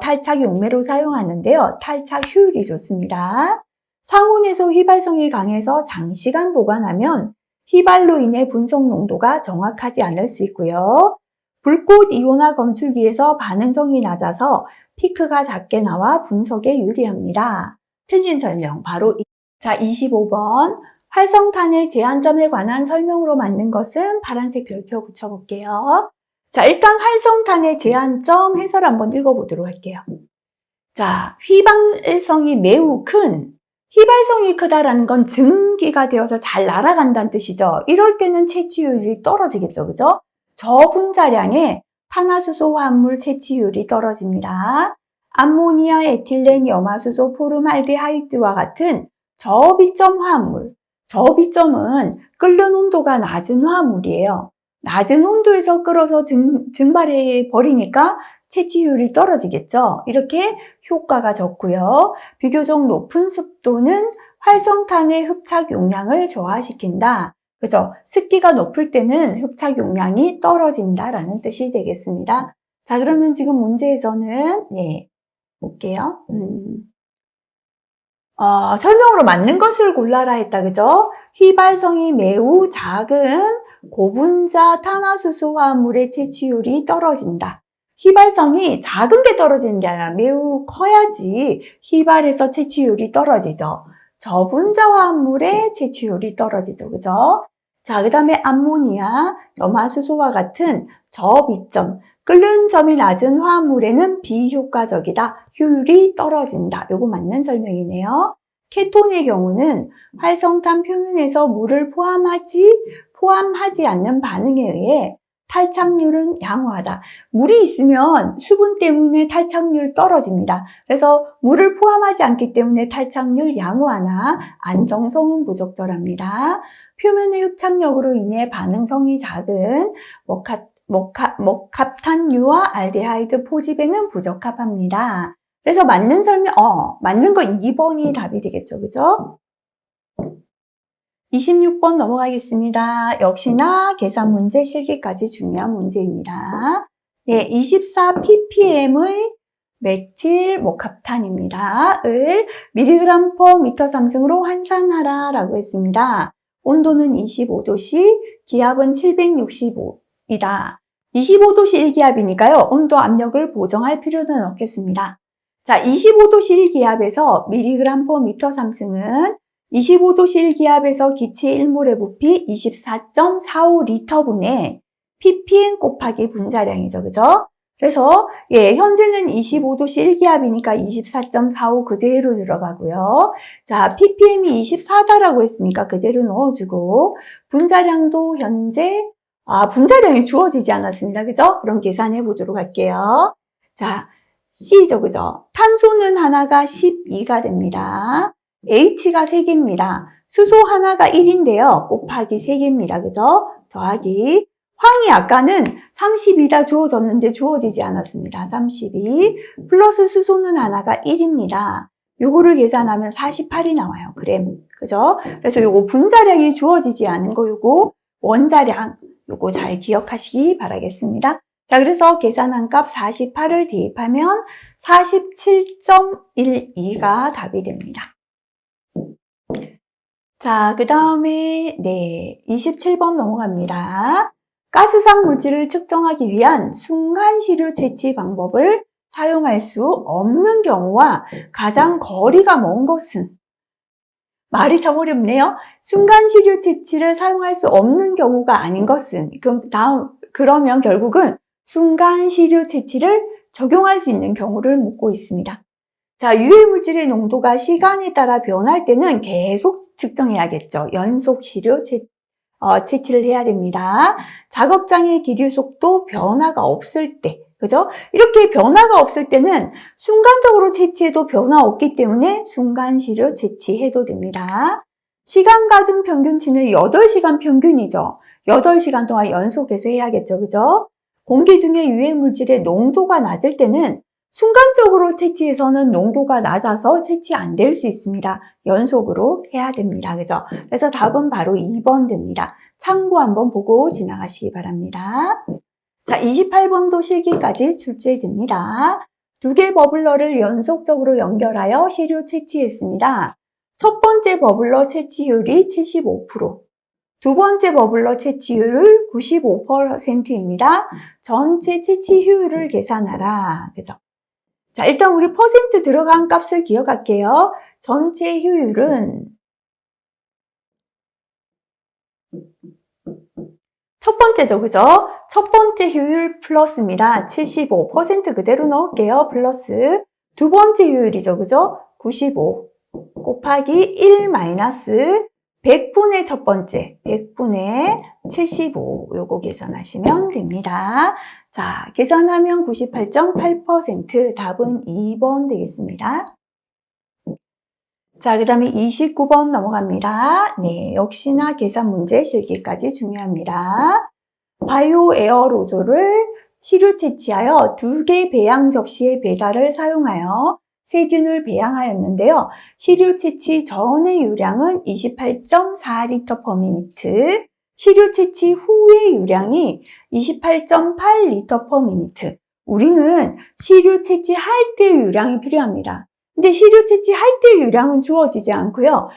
탈착 용매로 사용하는데요. 탈착 효율이 좋습니다. 상온에서 휘발성이 강해서 장시간 보관하면 휘발로 인해 분석 농도가 정확하지 않을 수 있고요. 불꽃 이온화 검출기에서 반응성이 낮아서 피크가 작게 나와 분석에 유리합니다. 틀린 설명 바로 자 25번 활성탄의 제한점에 관한 설명으로 맞는 것은 파란색 별표 붙여볼게요. 자 일단 활성탄의 제한점 해설 한번 읽어보도록 할게요. 자 휘발성이 매우 큰 휘발성이 크다라는 건 증기가 되어서 잘 날아간다는 뜻이죠. 이럴 때는 채취율이 떨어지겠죠. 그죠? 저분자량의 탄화수소 화합물 채취율이 떨어집니다. 암모니아, 에틸렌, 염화수소, 포름알데하이드와 같은 저비점 화합물. 저비점은 끓는 온도가 낮은 화합물이에요. 낮은 온도에서 끓어서 증발해 버리니까 채취율이 떨어지겠죠. 이렇게 효과가 적고요. 비교적 높은 습도는 활성탄의 흡착 용량을 저하시킨다. 그죠? 습기가 높을 때는 흡착 용량이 떨어진다라는 뜻이 되겠습니다. 자, 그러면 지금 문제에서는 볼게요. 설명으로 맞는 것을 골라라 했다. 그죠? 휘발성이 매우 작은 고분자 탄화수소 화합물의 채취율이 떨어진다. 휘발성이 작은 게 떨어지는 게 아니라 매우 커야지 휘발에서 채취율이 떨어지죠. 저분자 화합물의 채취율이 떨어지죠. 그죠? 자, 그 다음에 암모니아, 염화수소와 같은 저비점, 끓는 점이 낮은 화합물에는 비효과적이다. 효율이 떨어진다. 요거 맞는 설명이네요. 케톤의 경우는 활성탄 표면에서 물을 포함하지 않는 반응에 의해 탈착률은 양호하다. 물이 있으면 수분 때문에 탈착률 떨어집니다. 그래서 물을 포함하지 않기 때문에 탈착률 양호하나 안정성은 부적절합니다. 표면의 흡착력으로 인해 반응성이 작은 목합탄유와 알데하이드 포집에는 부적합합니다. 그래서 맞는 설명, 맞는 거 2번이 답이 되겠죠. 그죠? 26번 넘어가겠습니다. 역시나 계산 문제 실기까지 중요한 문제입니다. 24ppm의 메틸 목합탄입니다. 을 mg per 미터 상승으로 환산하라 라고 했습니다. 온도는 25도씨, 기압은 765이다. 25도씨 1기압이니까요. 온도 압력을 보정할 필요는 없겠습니다. 자, 25도씨 1기압에서 mg per 미터 상승은 25도씨 1기압에서 기체 1몰의 부피 24.45리터분의 ppm 곱하기 분자량이죠. 그죠? 그래서 현재는 25도씨 1기압이니까 24.45 그대로 들어가고요. 자, ppm이 24다라고 했으니까 그대로 넣어주고 분자량도 현재 분자량이 주어지지 않았습니다. 그죠? 그럼 계산해 보도록 할게요. 자, C죠. 그죠? 탄소는 하나가 12가 됩니다. H가 3개입니다. 수소 하나가 1인데요. 곱하기 3개입니다. 그죠? 더하기 황이 아까는 32다 주어졌는데 주어지지 않았습니다. 32 플러스 수소는 하나가 1입니다. 요거를 계산하면 48이 나와요. 그램. 그죠? 그래서 요거 분자량이 주어지지 않은 거 요거 원자량 요거 잘 기억하시기 바라겠습니다. 자, 그래서 계산한 값 48을 대입하면 47.12가 답이 됩니다. 자, 그 다음에 27번 넘어갑니다. 가스상 물질을 측정하기 위한 순간시료 채취 방법을 사용할 수 없는 경우와 가장 거리가 먼 것은 말이 참 어렵네요. 순간시료 채취를 사용할 수 없는 경우가 아닌 것은 그러면 결국은 순간시료 채취를 적용할 수 있는 경우를 묻고 있습니다. 자, 유해물질의 농도가 시간에 따라 변할 때는 계속 측정해야겠죠. 연속 시료 채취를 해야 됩니다. 작업장의 기류 속도 변화가 없을 때, 그죠? 이렇게 변화가 없을 때는 순간적으로 채취해도 변화 없기 때문에 순간 시료 채취해도 됩니다. 시간 가중 평균치는 8시간 평균이죠. 8시간 동안 연속해서 해야겠죠. 그죠? 공기 중에 유해 물질의 농도가 낮을 때는 순간적으로 채취해서는 농도가 낮아서 채취 안 될 수 있습니다. 연속으로 해야 됩니다. 그죠? 그래서 답은 바로 2번 됩니다. 참고 한번 보고 지나가시기 바랍니다. 자, 28번도 실기까지 출제됩니다. 두 개 버블러를 연속적으로 연결하여 시료 채취했습니다. 첫 번째 버블러 채취율이 75%, 두 번째 버블러 채취율 95%입니다. 전체 채취 효율을 계산하라. 그죠? 자, 일단 우리 퍼센트 들어간 값을 기억할게요. 전체 효율은 첫 번째죠, 그죠? 첫 번째 효율 플러스입니다. 75% 그대로 넣을게요. 플러스 두 번째 효율이죠, 그죠? 95 곱하기 1 마이너스 100분의 첫 번째, 100분의 75 요거 계산하시면 됩니다. 자, 계산하면 98.8%, 답은 2번 되겠습니다. 자, 그 다음에 29번 넘어갑니다. 네, 역시나 계산 문제 실기까지 중요합니다. 바이오 에어로졸을 시료 채취하여 2개 배양 접시의 배사를 사용하여 세균을 배양하였는데요. 시료 채취 전의 유량은 28.4L per minute, 시료 채취 후의 유량이 28.8L per minute. 우리는 시료 채취할 때 유량이 필요합니다. 근데 시료 채취할 때 유량은 주어지지 않고요.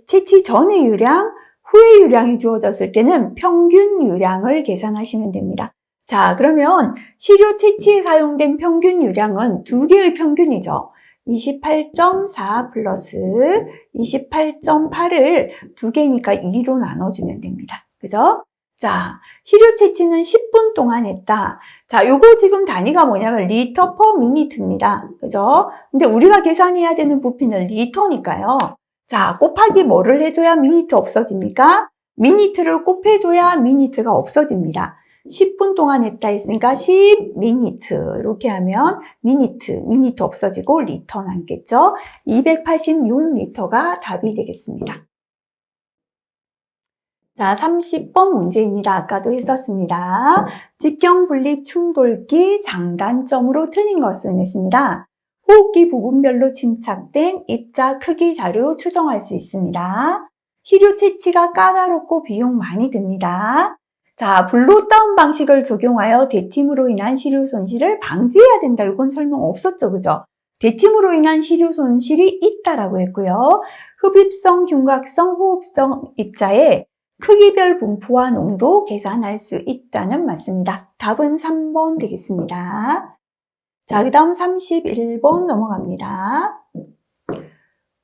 채취 전의 유량, 후의 유량이 주어졌을 때는 평균 유량을 계산하시면 됩니다. 자, 그러면 시료 채취에 사용된 평균 유량은 두 개의 평균이죠. 28.4 플러스 28.8을 두 개니까 2로 나눠주면 됩니다. 그죠? 자, 시료 채취는 10분 동안 했다. 자, 요거 지금 단위가 뭐냐면 리터 퍼 미니트입니다. 그죠? 근데 우리가 계산해야 되는 부피는 리터니까요. 자, 곱하기 뭐를 해줘야 미니트 없어집니까? 미니트를 곱해줘야 미니트가 없어집니다. 10분 동안 했다 했으니까 10미니트 이렇게 하면 미니트 없어지고 리터 남겠죠? 286리터가 답이 되겠습니다. 자, 30번 문제입니다. 아까도 했었습니다. 직경 분립 충돌기 장단점으로 틀린 것은 했습니다. 호흡기 부분별로 침착된 입자 크기 자료 추정할 수 있습니다. 시료 채취가 까다롭고 비용 많이 듭니다. 자, 블로다운 방식을 적용하여 대팀으로 인한 시료 손실을 방지해야 된다. 이건 설명 없었죠, 그죠? 대팀으로 인한 시료 손실이 있다라고 했고요. 흡입성, 흉곽성, 호흡성 입자의 크기별 분포와 농도 계산할 수 있다는 맞습니다. 답은 3번 되겠습니다. 자, 그 다음 31번 넘어갑니다.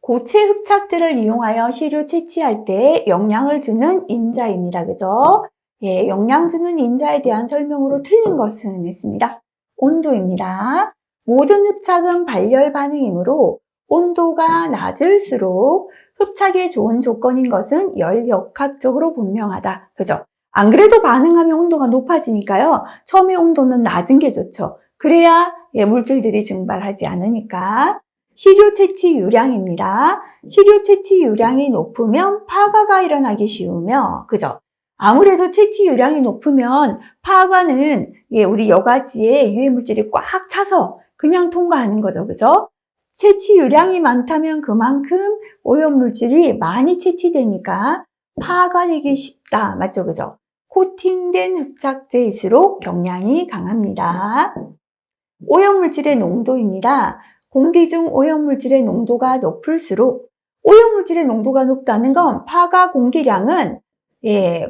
고체 흡착제를 이용하여 시료 채취할 때 영양을 주는 인자입니다. 그죠? 예, 영양 주는 인자에 대한 설명으로 틀린 것은 했습니다. 온도입니다. 모든 흡착은 발열 반응이므로 온도가 낮을수록 흡착에 좋은 조건인 것은 열역학적으로 분명하다. 그죠? 안 그래도 반응하면 온도가 높아지니까요. 처음에 온도는 낮은 게 좋죠. 그래야 물질들이 증발하지 않으니까. 시료 채취 유량입니다. 시료 채취 유량이 높으면 파가가 일어나기 쉬우며, 그죠? 아무래도 채취 유량이 높으면 파가는 우리 여과지에 유해물질이 꽉 차서 그냥 통과하는 거죠. 그죠? 채취 유량이 많다면 그만큼 오염물질이 많이 채취되니까 파가되기 쉽다. 맞죠? 그죠? 코팅된 흡착제일수록 경량이 강합니다. 오염물질의 농도입니다. 공기 중 오염물질의 농도가 높을수록, 오염물질의 농도가 높다는 건 파가 공기량은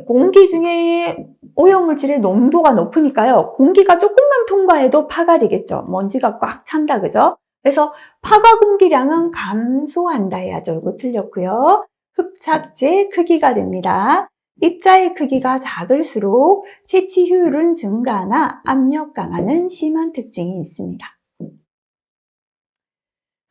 공기 중에 오염물질의 농도가 높으니까요. 공기가 조금만 통과해도 파가 되겠죠. 먼지가 꽉 찬다. 그죠? 그래서 파가 공기량은 감소한다 해야죠. 이거 틀렸고요. 흡착제 크기가 됩니다. 입자의 크기가 작을수록 채취 효율은 증가하나 압력 강화는 심한 특징이 있습니다.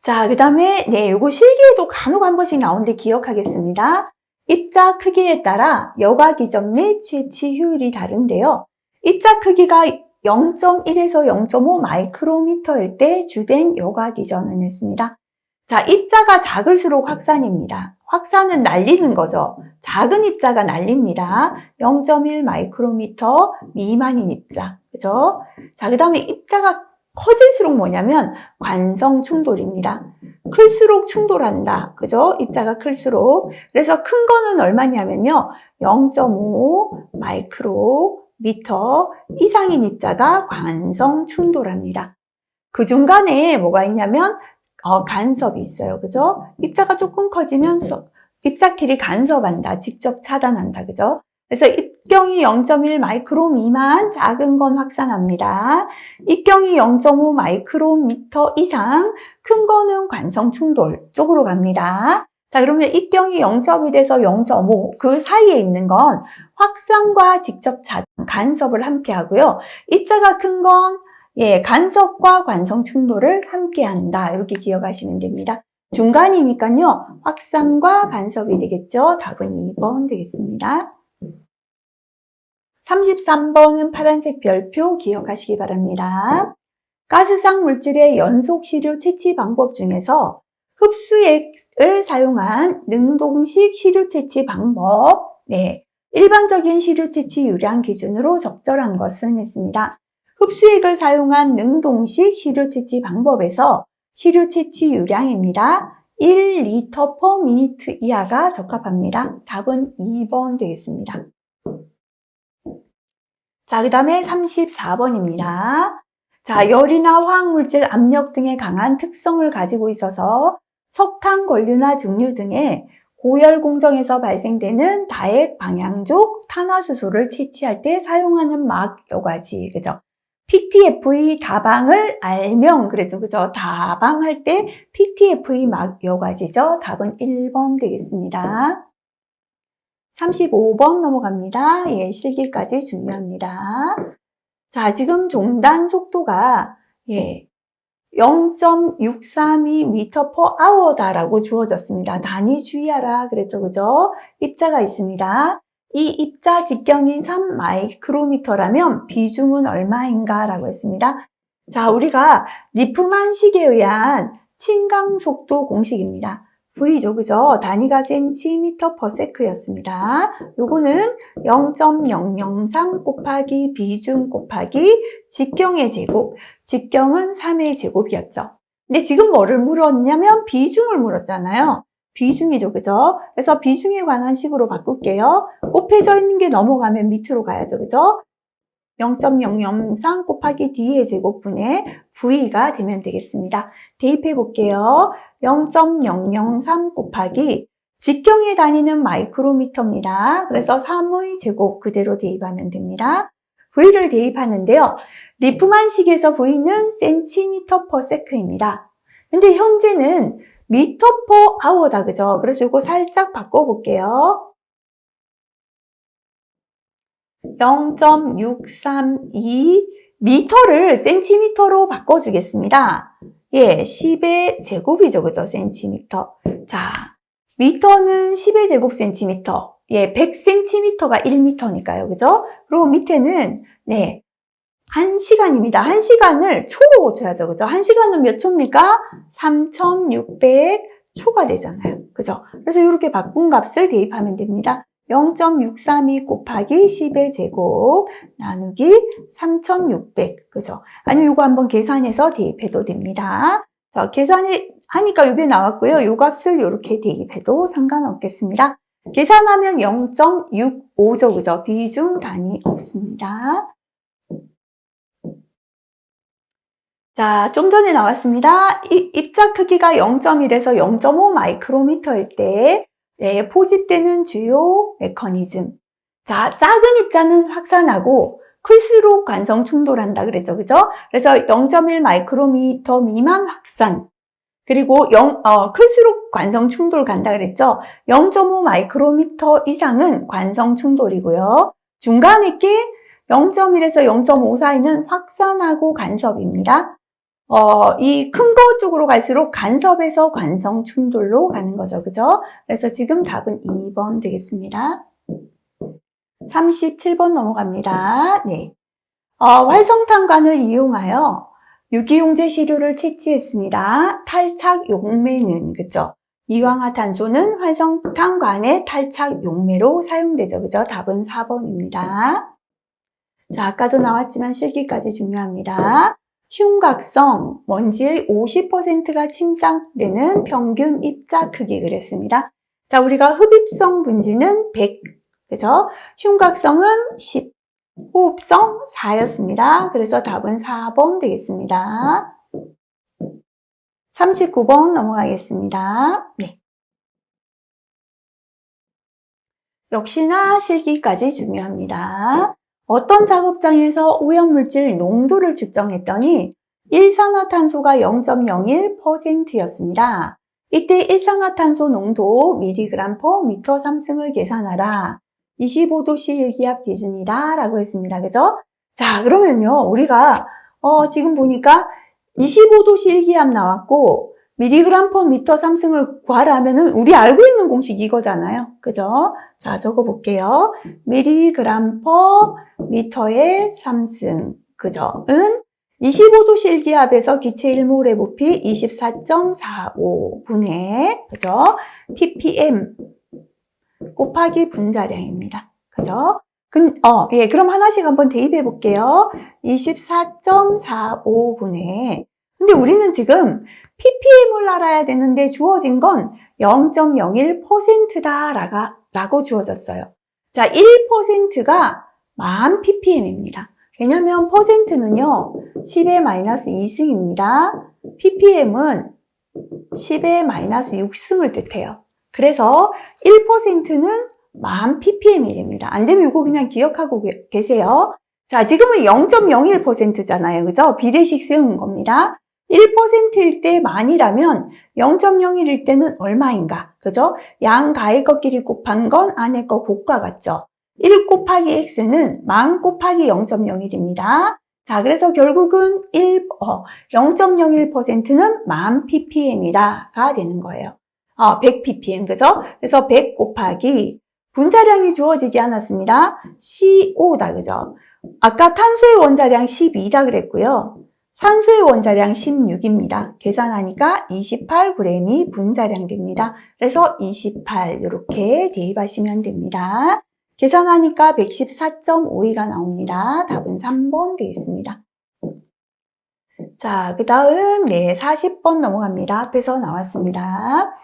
자, 그 다음에 요거 실기에도 간혹 한 번씩 나오는데 기억하겠습니다. 입자 크기에 따라 여과 기전 및 채취 효율이 다른데요. 입자 크기가 0.1에서 0.5 마이크로미터일 때 주된 여과 기전은 했습니다. 자, 입자가 작을수록 확산입니다. 확산은 날리는 거죠. 작은 입자가 날립니다. 0.1 마이크로미터 미만인 입자. 그죠? 자, 그 다음에 입자가 커질수록 뭐냐면 관성 충돌입니다. 클수록 충돌한다. 그죠? 입자가 클수록. 그래서 큰 거는 얼마냐면요. 0.5 마이크로미터 이상인 입자가 관성 충돌합니다. 그 중간에 뭐가 있냐면 간섭이 있어요. 그죠? 입자가 조금 커지면서 입자끼리 간섭한다. 직접 차단한다. 그죠? 그래서 입경이 0.1 마이크로 미만 작은 건 확산합니다. 입경이 0.5 마이크로미터 이상 큰 거는 관성 충돌 쪽으로 갑니다. 자, 그러면 입경이 0.1에서 0.5 그 사이에 있는 건 확산과 직접 차단, 간섭을 함께 하고요. 입자가 큰 건 간섭과 관성 충돌을 함께 한다. 이렇게 기억하시면 됩니다. 중간이니까요. 확산과 간섭이 되겠죠. 답은 2번 되겠습니다. 33번은 파란색 별표 기억하시기 바랍니다. 가스상 물질의 연속 시료 채취 방법 중에서 흡수액을 사용한 능동식 시료 채취 방법, 일반적인 시료 채취 유량 기준으로 적절한 것은 있습니다. 흡수액을 사용한 능동식 시료 채취 방법에서 시료 채취 유량입니다. 1리터 per 미니트 이하가 적합합니다. 답은 2번 되겠습니다. 자, 그 다음에 34번입니다. 자, 열이나 화학물질, 압력 등의 강한 특성을 가지고 있어서 석탄, 권류나 증류 등의 고열 공정에서 발생되는 다액 방향족 탄화수소를 채취할 때 사용하는 막 몇 가지, 그죠? PTFE 다방을 알명, 그랬죠, 그죠? 다방할 때 PTFE 막 몇 가지죠? 답은 1번 되겠습니다. 35번 넘어갑니다. 실기까지 중요합니다. 자, 지금 종단 속도가 0.632m/h 다라고 주어졌습니다. 단위 주의하라 그랬죠, 그죠? 입자가 있습니다. 이 입자 직경이 3 마이크로미터라면 비중은 얼마인가 라고 했습니다. 자, 우리가 리프만식에 의한 침강 속도 공식입니다. V죠, 그죠? 단위가 cm per sec였습니다. 요거는 0.003 곱하기 비중 곱하기 직경의 제곱. 직경은 3의 제곱이었죠. 근데 지금 뭐를 물었냐면 비중을 물었잖아요. 비중이죠, 그죠? 그래서 비중에 관한 식으로 바꿀게요. 곱해져 있는 게 넘어가면 밑으로 가야죠, 그죠? 0.003 곱하기 D의 제곱분의 V가 되면 되겠습니다. 대입해 볼게요. 0.003 곱하기 직경의 단위는 마이크로미터입니다. 그래서 3의 제곱 그대로 대입하면 됩니다. V를 대입하는데요. 리프만식에서 V는 cm per sec입니다. 근데 현재는 미터 per hour다, 그죠? 그래서 이거 살짝 바꿔볼게요. 0.632 미터를 센티미터로 바꿔주겠습니다. 10의 제곱이죠, 그죠? 센티미터. 자, 미터는 10의 제곱 센티미터. 100cm가 1미터니까요, 그죠? 그리고 밑에는 1시간입니다. 1시간을 초로 고쳐야죠, 그죠? 1시간은 몇 초입니까? 3600초가 되잖아요, 그죠? 그래서 이렇게 바꾼 값을 대입하면 됩니다. 0.632 곱하기 10의 제곱 나누기 3600, 그죠? 아니면 이거 한번 계산해서 대입해도 됩니다. 자, 계산하니까 이게 나왔고요. 이 값을 이렇게 대입해도 상관없겠습니다. 계산하면 0.65죠, 그죠? 비중 단위 없습니다. 자, 좀 전에 나왔습니다. 입자 크기가 0.1에서 0.5 마이크로미터일 때 포집되는 주요 메커니즘. 자, 작은 입자는 확산하고 클수록 관성 충돌한다 그랬죠, 그죠? 그래서 0.1 마이크로미터 미만 확산. 그리고 클수록 관성 충돌 간다 그랬죠? 0.5 마이크로미터 이상은 관성 충돌이고요. 중간에 게 0.1에서 0.5 사이는 확산하고 간섭입니다. 이 큰 거 쪽으로 갈수록 간섭에서 관성 충돌로 가는 거죠, 그죠? 그래서 지금 답은 2번 되겠습니다. 37번 넘어갑니다. 활성탄관을 이용하여 유기용제 시료를 채취했습니다. 탈착 용매는, 그죠? 이황화탄소는 활성탄관의 탈착 용매로 사용되죠, 그죠? 답은 4번입니다. 자, 아까도 나왔지만 실기까지 중요합니다. 흉곽성, 먼지의 50%가 침착되는 평균 입자 크기 그랬습니다. 자, 우리가 흡입성 분지는 100, 그죠? 흉곽성은 10, 호흡성 4였습니다. 그래서 답은 4번 되겠습니다. 39번 넘어가겠습니다. 네. 역시나 실기까지 중요합니다. 어떤 작업장에서 오염물질 농도를 측정했더니 일산화탄소가 0.01%였습니다. 이때 일산화탄소 농도 mg/m 상승을 계산하라. 25도씨 일기압 기준이다 라고 했습니다. 그죠? 자, 그러면요, 우리가 지금 보니까 25도씨 일기압 나왔고 mg/m 상승을 구하라 하면은 우리 알고 있는 공식 이거잖아요. 그죠? 자, 적어볼게요. mg/m의 상승, 그죠? 은 25도씨 일기압에서 기체 1몰의 부피 24.45분의, 그죠? ppm 곱하기 분자량입니다. 그죠? 예, 그럼 하나씩 한번 대입해 볼게요. 24.45분의, 근데 우리는 지금 ppm을 알아야 되는데 주어진 건 0.01%다 라고 주어졌어요. 자, 1%가 10,000 ppm입니다. 왜냐면 퍼센트는요, 10의 마이너스 2승입니다. ppm은 10의 마이너스 6승을 뜻해요. 그래서 1%는 10,000 ppm이 됩니다. 안 되면 이거 그냥 기억하고 계세요. 자, 지금은 0.01%잖아요. 그죠? 비례식 세운 겁니다. 1%일 때 만이라면 0.01일 때는 얼마인가? 그죠? 양 가의 것끼리 곱한 건 안의 거 곱과 같죠? 1 곱하기 x는 10,000 곱하기 0.01입니다. 자, 그래서 결국은 0.01%는 10,000 ppm이다가 되는 거예요. 100 ppm, 그죠? 그래서 100 곱하기 분자량이 주어지지 않았습니다. CO 다, 그죠? 아까 탄소의 원자량 12다 그랬고요. 산소의 원자량 16입니다. 계산하니까 28g이 분자량 됩니다. 그래서 28 이렇게 대입하시면 됩니다. 계산하니까 114.52가 나옵니다. 답은 3번 되겠습니다. 자, 그 다음 40번 넘어갑니다. 앞에서 나왔습니다.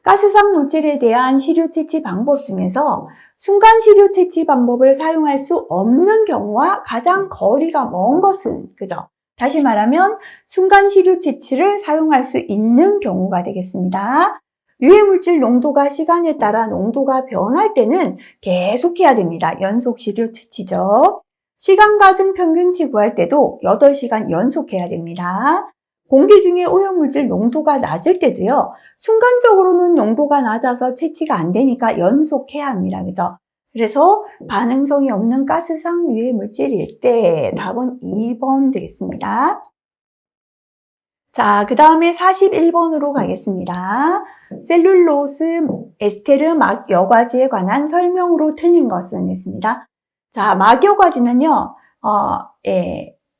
가스상 물질에 대한 시료 채취 방법 중에서 순간 시료 채취 방법을 사용할 수 없는 경우와 가장 거리가 먼 것은, 그죠? 다시 말하면 순간 시료 채취를 사용할 수 있는 경우가 되겠습니다. 유해물질 농도가 시간에 따라 농도가 변할 때는 계속해야 됩니다. 연속 시료 채취죠. 시간 가중 평균치 구할 때도 8시간 연속해야 됩니다. 공기 중에 오염물질 농도가 낮을 때도요, 순간적으로는 농도가 낮아서 채취가 안 되니까 연속해야 합니다. 그죠? 그래서 반응성이 없는 가스상 유해물질일 때 답은 2번 되겠습니다. 자, 그 다음에 41번으로 가겠습니다. 셀룰로스 에스테르 막 여과지에 관한 설명으로 틀린 것은 했습니다. 자, 막여과지는요,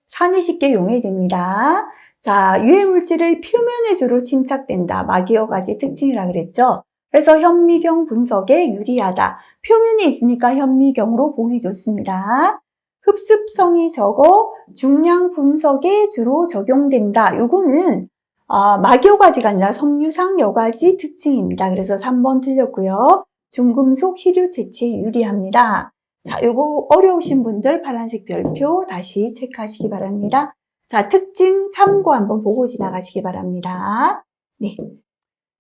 산이 쉽게 용해됩니다. 자, 유해물질의 표면에 주로 침착된다. 막여과지 특징이라 그랬죠. 그래서 현미경 분석에 유리하다. 표면에 있으니까 현미경으로 보기 좋습니다. 흡습성이 적어 중량 분석에 주로 적용된다. 요거는 막여과지가 아니라 섬유상 여과지 특징입니다. 그래서 3번 틀렸고요. 중금속 시료 채취에 유리합니다. 자, 요거 어려우신 분들 파란색 별표 다시 체크하시기 바랍니다. 자, 특징 참고 한번 보고 지나가시기 바랍니다. 네.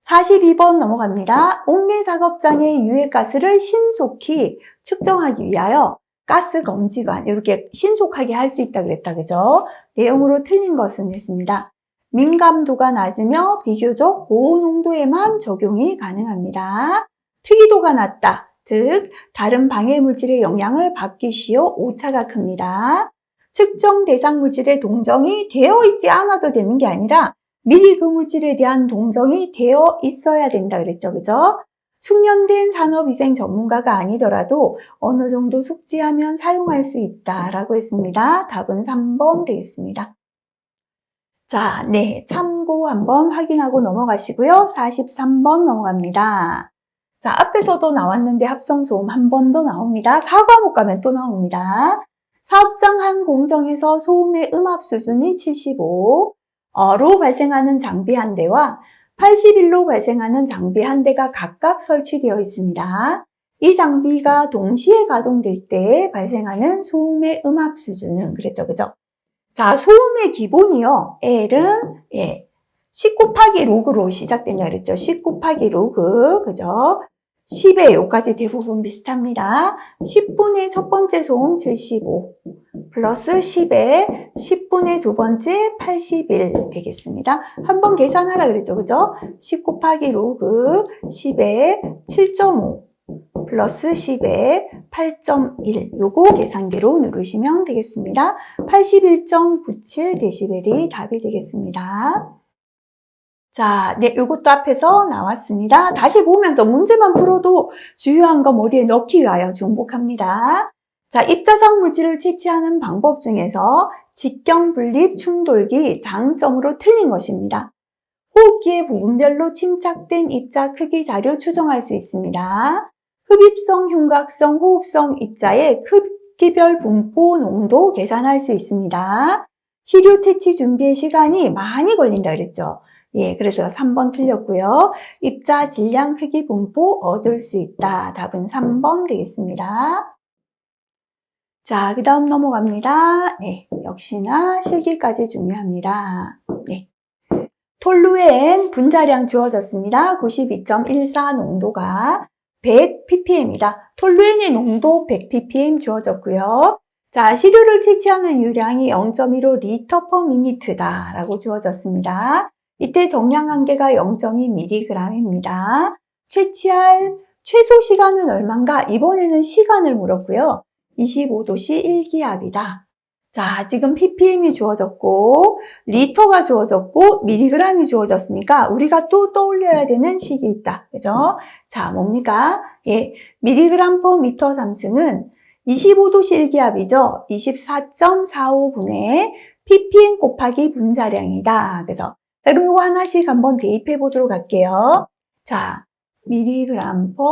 42번 넘어갑니다. 옥내 작업장의 유해가스를 신속히 측정하기 위하여 가스 검지관, 이렇게 신속하게 할 수 있다 그랬다, 그죠? 내용으로 틀린 것은 했습니다. 민감도가 낮으며 비교적 고농도에만 적용이 가능합니다. 특이도가 낮다. 즉, 다른 방해물질의 영향을 받기 쉬워 오차가 큽니다. 측정 대상 물질의 동정이 되어 있지 않아도 되는 게 아니라 미리 그 물질에 대한 동정이 되어 있어야 된다 그랬죠. 그죠? 숙련된 산업위생 전문가가 아니더라도 어느 정도 숙지하면 사용할 수 있다라고 했습니다. 답은 3번 되겠습니다. 자, 네, 참고 한번 확인하고 넘어가시고요. 43번 넘어갑니다. 자, 앞에서도 나왔는데 합성소음 한 번 더 나옵니다. 4과목 가면 또 나옵니다. 사업장 한 공정에서 소음의 음압 수준이 75로 발생하는 장비 한 대와 81로 발생하는 장비 한 대가 각각 설치되어 있습니다. 이 장비가 동시에 가동될 때 발생하는 소음의 음압 수준은 그랬죠, 그죠? 자, 소음의 기본이요. L은 10 곱하기 로그로 시작된다 그랬죠. 10 곱하기 로그, 그죠? 10에 여기까지 대부분 비슷합니다. 10분의 첫 번째 소음 75 플러스 10에 10분의 두 번째 81 되겠습니다. 한번 계산하라 그랬죠, 그죠? 10 곱하기 로그 10에 7.5 플러스 10에 8.1 요거 계산기로 누르시면 되겠습니다. 81.97dB이 답이 되겠습니다. 자, 네, 요것도 앞에서 나왔습니다. 다시 보면서 문제만 풀어도 주요한 거 머리에 넣기 위하여 중복합니다. 자, 입자상 물질을 채취하는 방법 중에서 직경, 분립, 충돌기, 장점으로 틀린 것입니다. 호흡기의 부분별로 침착된 입자 크기 자료 추정할 수 있습니다. 흡입성, 흉곽성, 호흡성 입자의 크기별 분포 농도 계산할 수 있습니다. 시료 채취 준비의 시간이 많이 걸린다 그랬죠. 예, 그래서 3번 틀렸고요. 입자 질량 크기 분포 얻을 수 있다. 답은 3번 되겠습니다. 자, 그 다음 넘어갑니다. 네, 역시나 실기까지 중요합니다. 네. 톨루엔 분자량 주어졌습니다. 92.14 농도가 100ppm이다. 톨루엔의 농도 100ppm 주어졌고요. 자, 시료를 채취하는 유량이 0.15 리터 per minute다 라고 주어졌습니다. 이때 정량 한계가 0.2mg입니다. 채취할 최소 시간은 얼마인가? 이번에는 시간을 물었고요. 25도씨 1기압이다. 자, 지금 ppm이 주어졌고 리터가 주어졌고 미리그램이 주어졌으니까 우리가 또 떠올려야 되는 식이 있다. 그죠? 자, 뭡니까? 예, 미리그램 per 미터 삼승은 25도씨 1기압이죠. 24.45분의 ppm 곱하기 분자량이다. 그죠? 자, 그럼 이거 하나씩 한번 대입해 보도록 할게요. 자, 미리그램 per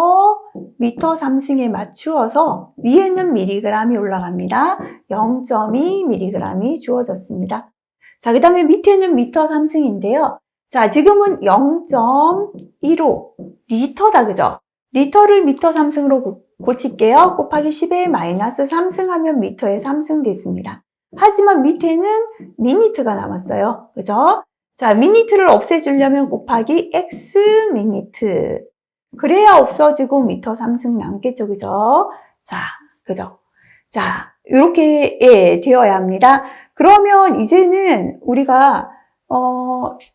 미터 삼승에 맞추어서 위에는 미리그램이 올라갑니다. 0.2mg이 주어졌습니다. 자, 그 다음에 밑에는 미터 삼승인데요. 자, 지금은 0.15 리터다, 그죠? 리터를 미터 삼승으로 고칠게요. 곱하기 10에 마이너스 3승 하면 미터에 3승 됐습니다. 하지만 밑에는 미니트가 남았어요. 그죠? 자, 미니트를 없애주려면 곱하기 x 미니트. 그래야 없어지고 미터 3승 남겠죠, 그죠? 자, 그죠? 자, 이렇게 되어야 합니다. 그러면 이제는 우리가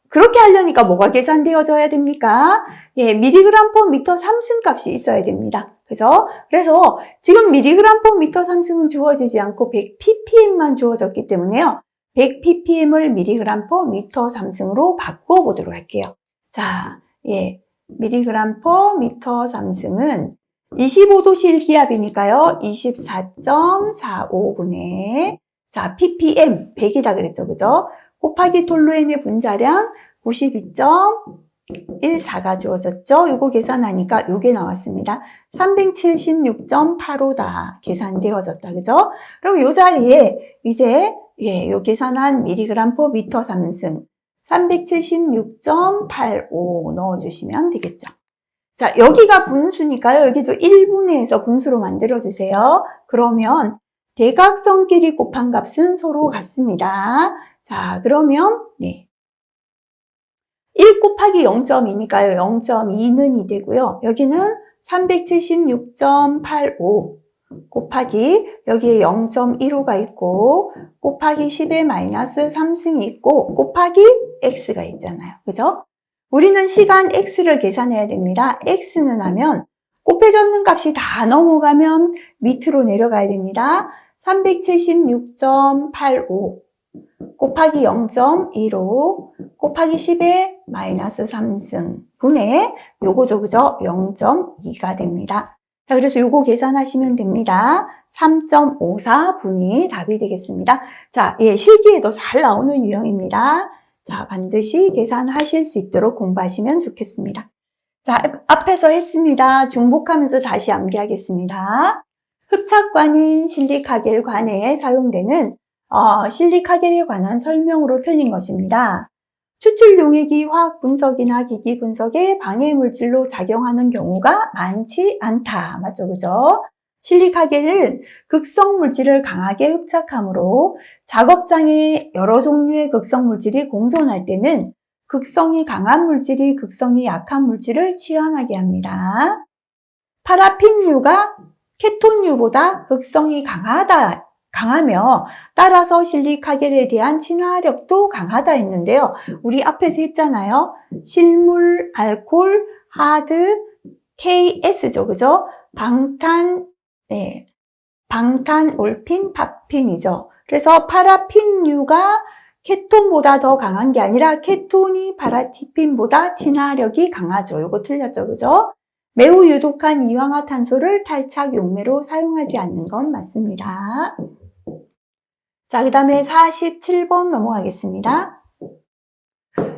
그렇게 하려니까 뭐가 계산되어져야 됩니까? 예, 미리그램 per 미터 3승 값이 있어야 됩니다. 그죠? 그래서 지금 미리그램 per 미터 3승은 주어지지 않고 100ppm만 주어졌기 때문에요. 100ppm을 미리그램 per 미터 3승으로 바꾸어 보도록 할게요. 자, 예, 미리그램 per 미터 3승은 25도씨 1기압이니까요. 24.45분의 자, ppm 100이다 그랬죠. 그죠? 곱하기 톨루엔의 분자량 92.14가 주어졌죠. 이거 계산하니까 이게 나왔습니다. 376.85다. 계산되어졌다. 그죠? 그럼 이 자리에 이제 요 계산한 미리그램 per 미터 3승 376.85 넣어주시면 되겠죠. 자, 여기가 분수니까요. 여기도 1분해해서 분수로 만들어주세요. 그러면 대각선끼리 곱한 값은 서로 같습니다. 자, 그러면 1 곱하기 0.2니까요. 0.2는 2 되고요. 여기는 376.85 곱하기 여기에 0.15가 있고 곱하기 10에 마이너스 3승이 있고 곱하기 x가 있잖아요. 그죠? 우리는 시간 x를 계산해야 됩니다. x는 하면 곱해졌는 값이 다 넘어가면 밑으로 내려가야 됩니다. 376.85 곱하기 0.15 곱하기 10에 마이너스 3승 분의 요거죠, 그죠? 0.2가 됩니다. 자, 그래서 요거 계산하시면 됩니다. 3.54분이 답이 되겠습니다. 자, 예, 실기에도 잘 나오는 유형입니다. 자, 반드시 계산하실 수 있도록 공부하시면 좋겠습니다. 자, 앞에서 했습니다. 중복하면서 다시 암기하겠습니다. 흡착관인 실리카겔관에 사용되는 실리카겔에 관한 설명으로 틀린 것입니다. 추출 용액이 화학 분석이나 기기 분석에 방해 물질로 작용하는 경우가 많지 않다. 맞죠? 그죠? 실리카겔은 극성 물질을 강하게 흡착하므로 작업장에 여러 종류의 극성 물질이 공존할 때는 극성이 강한 물질이 극성이 약한 물질을 취환하게 합니다. 파라핀유가 케톤유보다 극성이 강하며 따라서 실리카겔에 대한 친화력도 강하다 했는데요. 우리 앞에서 했잖아요. 실물, 알코올, 하드, KS죠. 그죠? 방탄, 올핀, 파핀이죠. 그래서 파라핀유가 케톤보다 더 강한 게 아니라 케톤이 파라티핀보다 친화력이 강하죠. 이거 틀렸죠. 그죠? 매우 유독한 이황화탄소를 탈착 용매로 사용하지 않는 건 맞습니다. 자, 그 다음에 47번 넘어가겠습니다.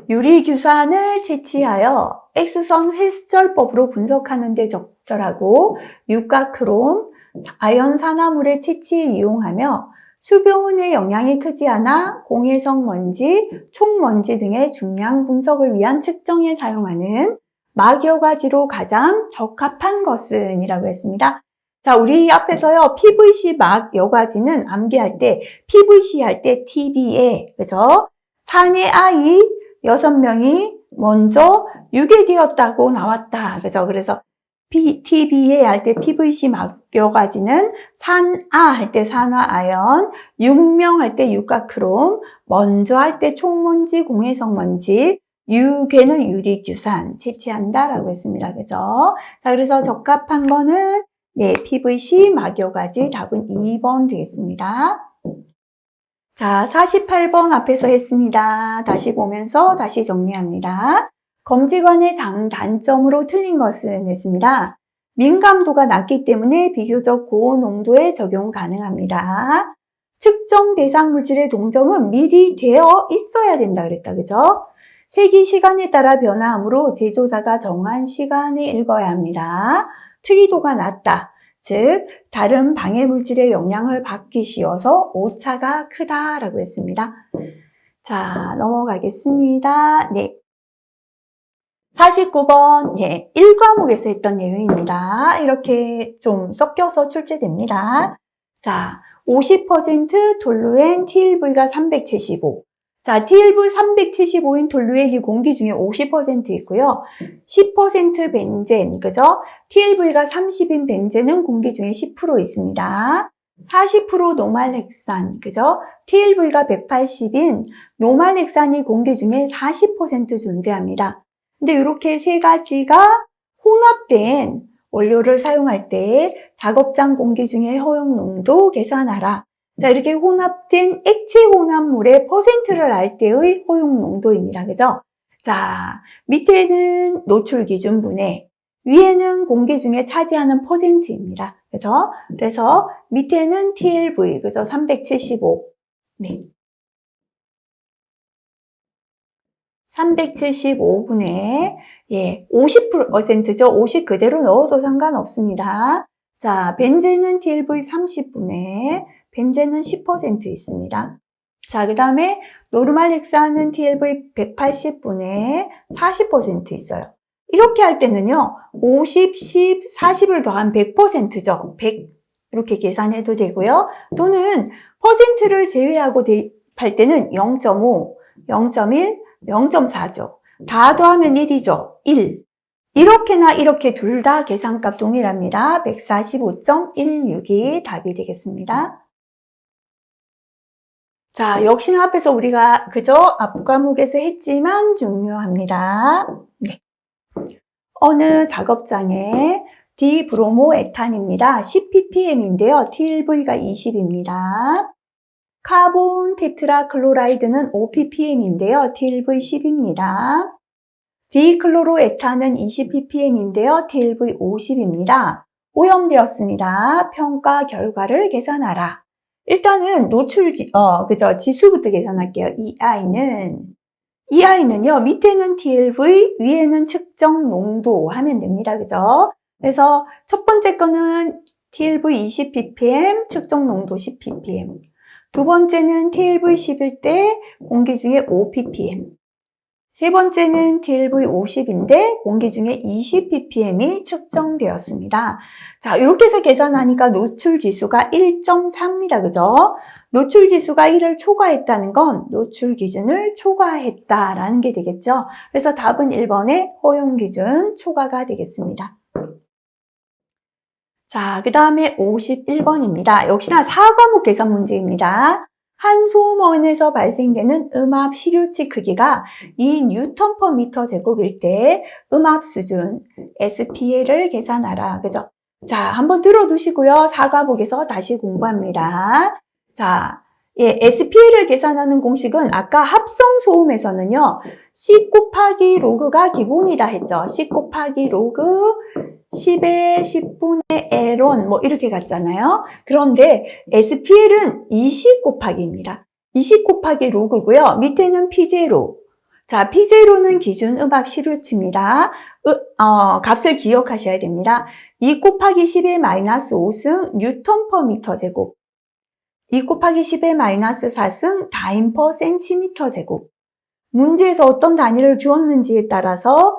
유리규산을 채취하여 X선 횟수절법으로 분석하는 데 적절하고 육각크롬, 아연 산화물의 채취에 이용하며 수병운의 영향이 크지 않아 공해성 먼지, 총먼지 등의 중량 분석을 위한 측정에 사용하는 막여가지로 가장 적합한 것은 이라고 했습니다. 자, 우리 앞에서요, PVC 막여가지는 암기할 때, PVC 할 때 TBA, 그죠? 산의 아이 6명이 먼저 유괴되었다고 나왔다. 그죠? 그래서 TBA 할 때 PVC 막여가지는 산아 할 때 산화아연, 육명 할 때 육각크롬, 먼저 할 때 총먼지, 공해성 먼지, 유괴는 유리규산 채취한다라고 했습니다. 그죠? 자, 그래서 적합한 거는 PVC 막여가지 답은 2번 되겠습니다. 자, 48번 앞에서 했습니다. 다시 보면서 다시 정리합니다. 검지관의 장단점으로 틀린 것은 했습니다. 민감도가 낮기 때문에 비교적 고농도에 적용 가능합니다. 측정 대상 물질의 동정은 미리 되어 있어야 된다 그랬다. 그죠? 세기 시간에 따라 변화하므로 제조자가 정한 시간에 읽어야 합니다. 특이도가 낮다. 즉 다른 방해 물질의 영향을 받기 쉬워서 오차가 크다라고 했습니다. 자, 넘어가겠습니다. 49번 1과목에서 했던 내용입니다. 이렇게 좀 섞여서 출제됩니다. 자, 50% 톨루엔 TLV가 375. 자, TLV 375인 톨루엔이 공기 중에 50% 있고요. 10% 벤젠, 그죠? TLV가 30인 벤젠은 공기 중에 10% 있습니다. 40% 노말헥산, 그죠? TLV가 180인 노말헥산이 공기 중에 40% 존재합니다. 근데 이렇게 세 가지가 혼합된 원료를 사용할 때 작업장 공기 중에 허용 농도 계산하라. 자, 이렇게 혼합된 액체 혼합물의 퍼센트를 알 때의 허용 농도입니다. 그죠? 자, 밑에는 노출 기준분해, 위에는 공기 중에 차지하는 퍼센트입니다. 그죠? 그래서 밑에는 TLV, 그죠? 375. 375분의 50%죠. 50 그대로 넣어도 상관없습니다. 자, 벤젠은 TLV 30분의 벤젠은 10% 있습니다. 자, 그 다음에 노르말헥산은 TLV 180분의 40% 있어요. 이렇게 할 때는요, 50, 10, 40을 더한 100%죠. 100 이렇게 계산해도 되고요. 또는 퍼센트를 제외하고 할 때는 0.5, 0.1, 0.4죠. 다 더하면 1이죠. 1. 이렇게나 이렇게 둘 다 계산값 동일합니다. 145.16이 답이 되겠습니다. 자, 역시나 앞에서 우리가 그저 앞 과목에서 했지만 중요합니다. 어느 작업장에 디브로모에탄입니다. 10ppm인데요. TLV가 20입니다. 카본 테트라클로라이드는 5ppm인데요. TLV 10입니다. 디클로로에탄은 20ppm인데요. TLV 50입니다. 오염되었습니다. 평가 결과를 계산하라. 일단은 지수부터 계산할게요. EI는요, 밑에는 TLV, 위에는 측정 농도 하면 됩니다. 그죠? 그래서 첫 번째 거는 TLV 20ppm, 측정 농도 10ppm. 두 번째는 TLV 11대 공기 중에 5ppm. 세 번째는 TLV 50인데 공기 중에 20ppm이 측정되었습니다. 자, 이렇게 해서 계산하니까 노출 지수가 1.4입니다. 그죠? 노출 지수가 1을 초과했다는 건 노출 기준을 초과했다라는 게 되겠죠. 그래서 답은 1번의 허용 기준 초과가 되겠습니다. 자, 그 다음에 51번입니다. 역시나 4과목 계산 문제입니다. 한 소음원에서 발생되는 음압 시료치 크기가 2N/m 제곱일 때 음압 수준 SPL을 계산하라. 그죠? 자, 한번 들어두시고요. 4과목에서 다시 공부합니다. 자, SPL을 계산하는 공식은 아까 합성 소음에서는요. C 곱하기 로그가 기본이다 했죠. C 곱하기 로그 10의 10분의 L1 뭐 이렇게 갔잖아요. 그런데 SPL은 20 곱하기입니다. 20 곱하기 로그고요. 밑에는 P0. 자, P0는 기준 음압 시료치입니다. 값을 기억하셔야 됩니다. 2 곱하기 10의 마이너스 5승 뉴턴/미터 제곱. 2 곱하기 10의 마이너스 4승 다임/센티미터 제곱. 문제에서 어떤 단위를 주었는지에 따라서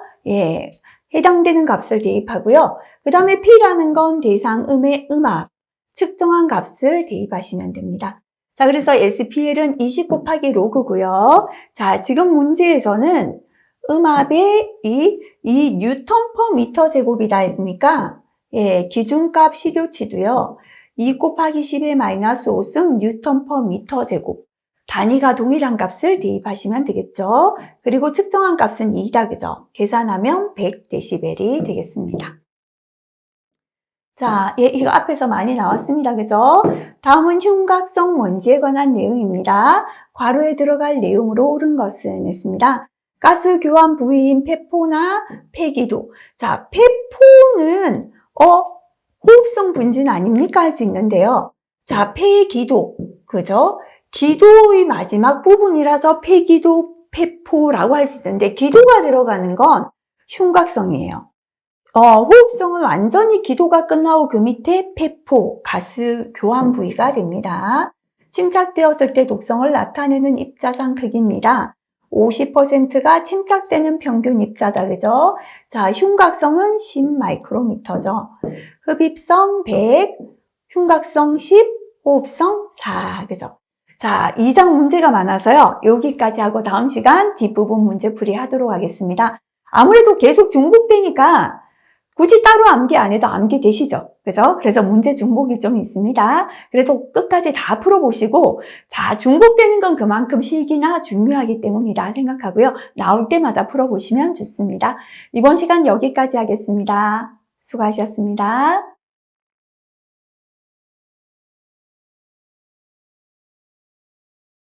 해당되는 값을 대입하고요. 그 다음에 P라는 건 대상음의 음압, 측정한 값을 대입하시면 됩니다. 자, 그래서 SPL은 20 곱하기 로그고요. 자, 지금 문제에서는 음압의 이 뉴턴/미터 제곱이다 했으니까 기준값 시료치도요. 2 곱하기 10의 마이너스 5승 뉴턴/미터 제곱. 단위가 동일한 값을 대입하시면 되겠죠. 그리고 측정한 값은 2다, 그죠? 계산하면 100dB이 되겠습니다. 자, 이거 앞에서 많이 나왔습니다, 그죠? 다음은 흉곽성 먼지에 관한 내용입니다. 괄호에 들어갈 내용으로 옳은 것은 했습니다. 가스 교환 부위인 폐포나 폐기도. 자, 폐포는 호흡성 분진 아닙니까? 할 수 있는데요. 자, 폐기도, 그죠? 기도의 마지막 부분이라서 폐기도, 폐포라고 할 수 있는데 기도가 들어가는 건 흉곽성이에요. 호흡성은 완전히 기도가 끝나고 그 밑에 폐포, 가스 교환 부위가 됩니다. 침착되었을 때 독성을 나타내는 입자상 크기입니다. 50%가 침착되는 평균 입자다, 그죠? 자, 흉곽성은 10마이크로미터죠. 흡입성 100, 흉곽성 10, 호흡성 4, 그죠? 자, 2장 문제가 많아서요. 여기까지 하고 다음 시간 뒷부분 문제풀이 하도록 하겠습니다. 아무래도 계속 중복되니까 굳이 따로 암기 안 해도 암기 되시죠? 그죠? 그래서 문제 중복이 좀 있습니다. 그래도 끝까지 다 풀어보시고, 자, 중복되는 건 그만큼 실기나 중요하기 때문이다 생각하고요. 나올 때마다 풀어보시면 좋습니다. 이번 시간 여기까지 하겠습니다. 수고하셨습니다.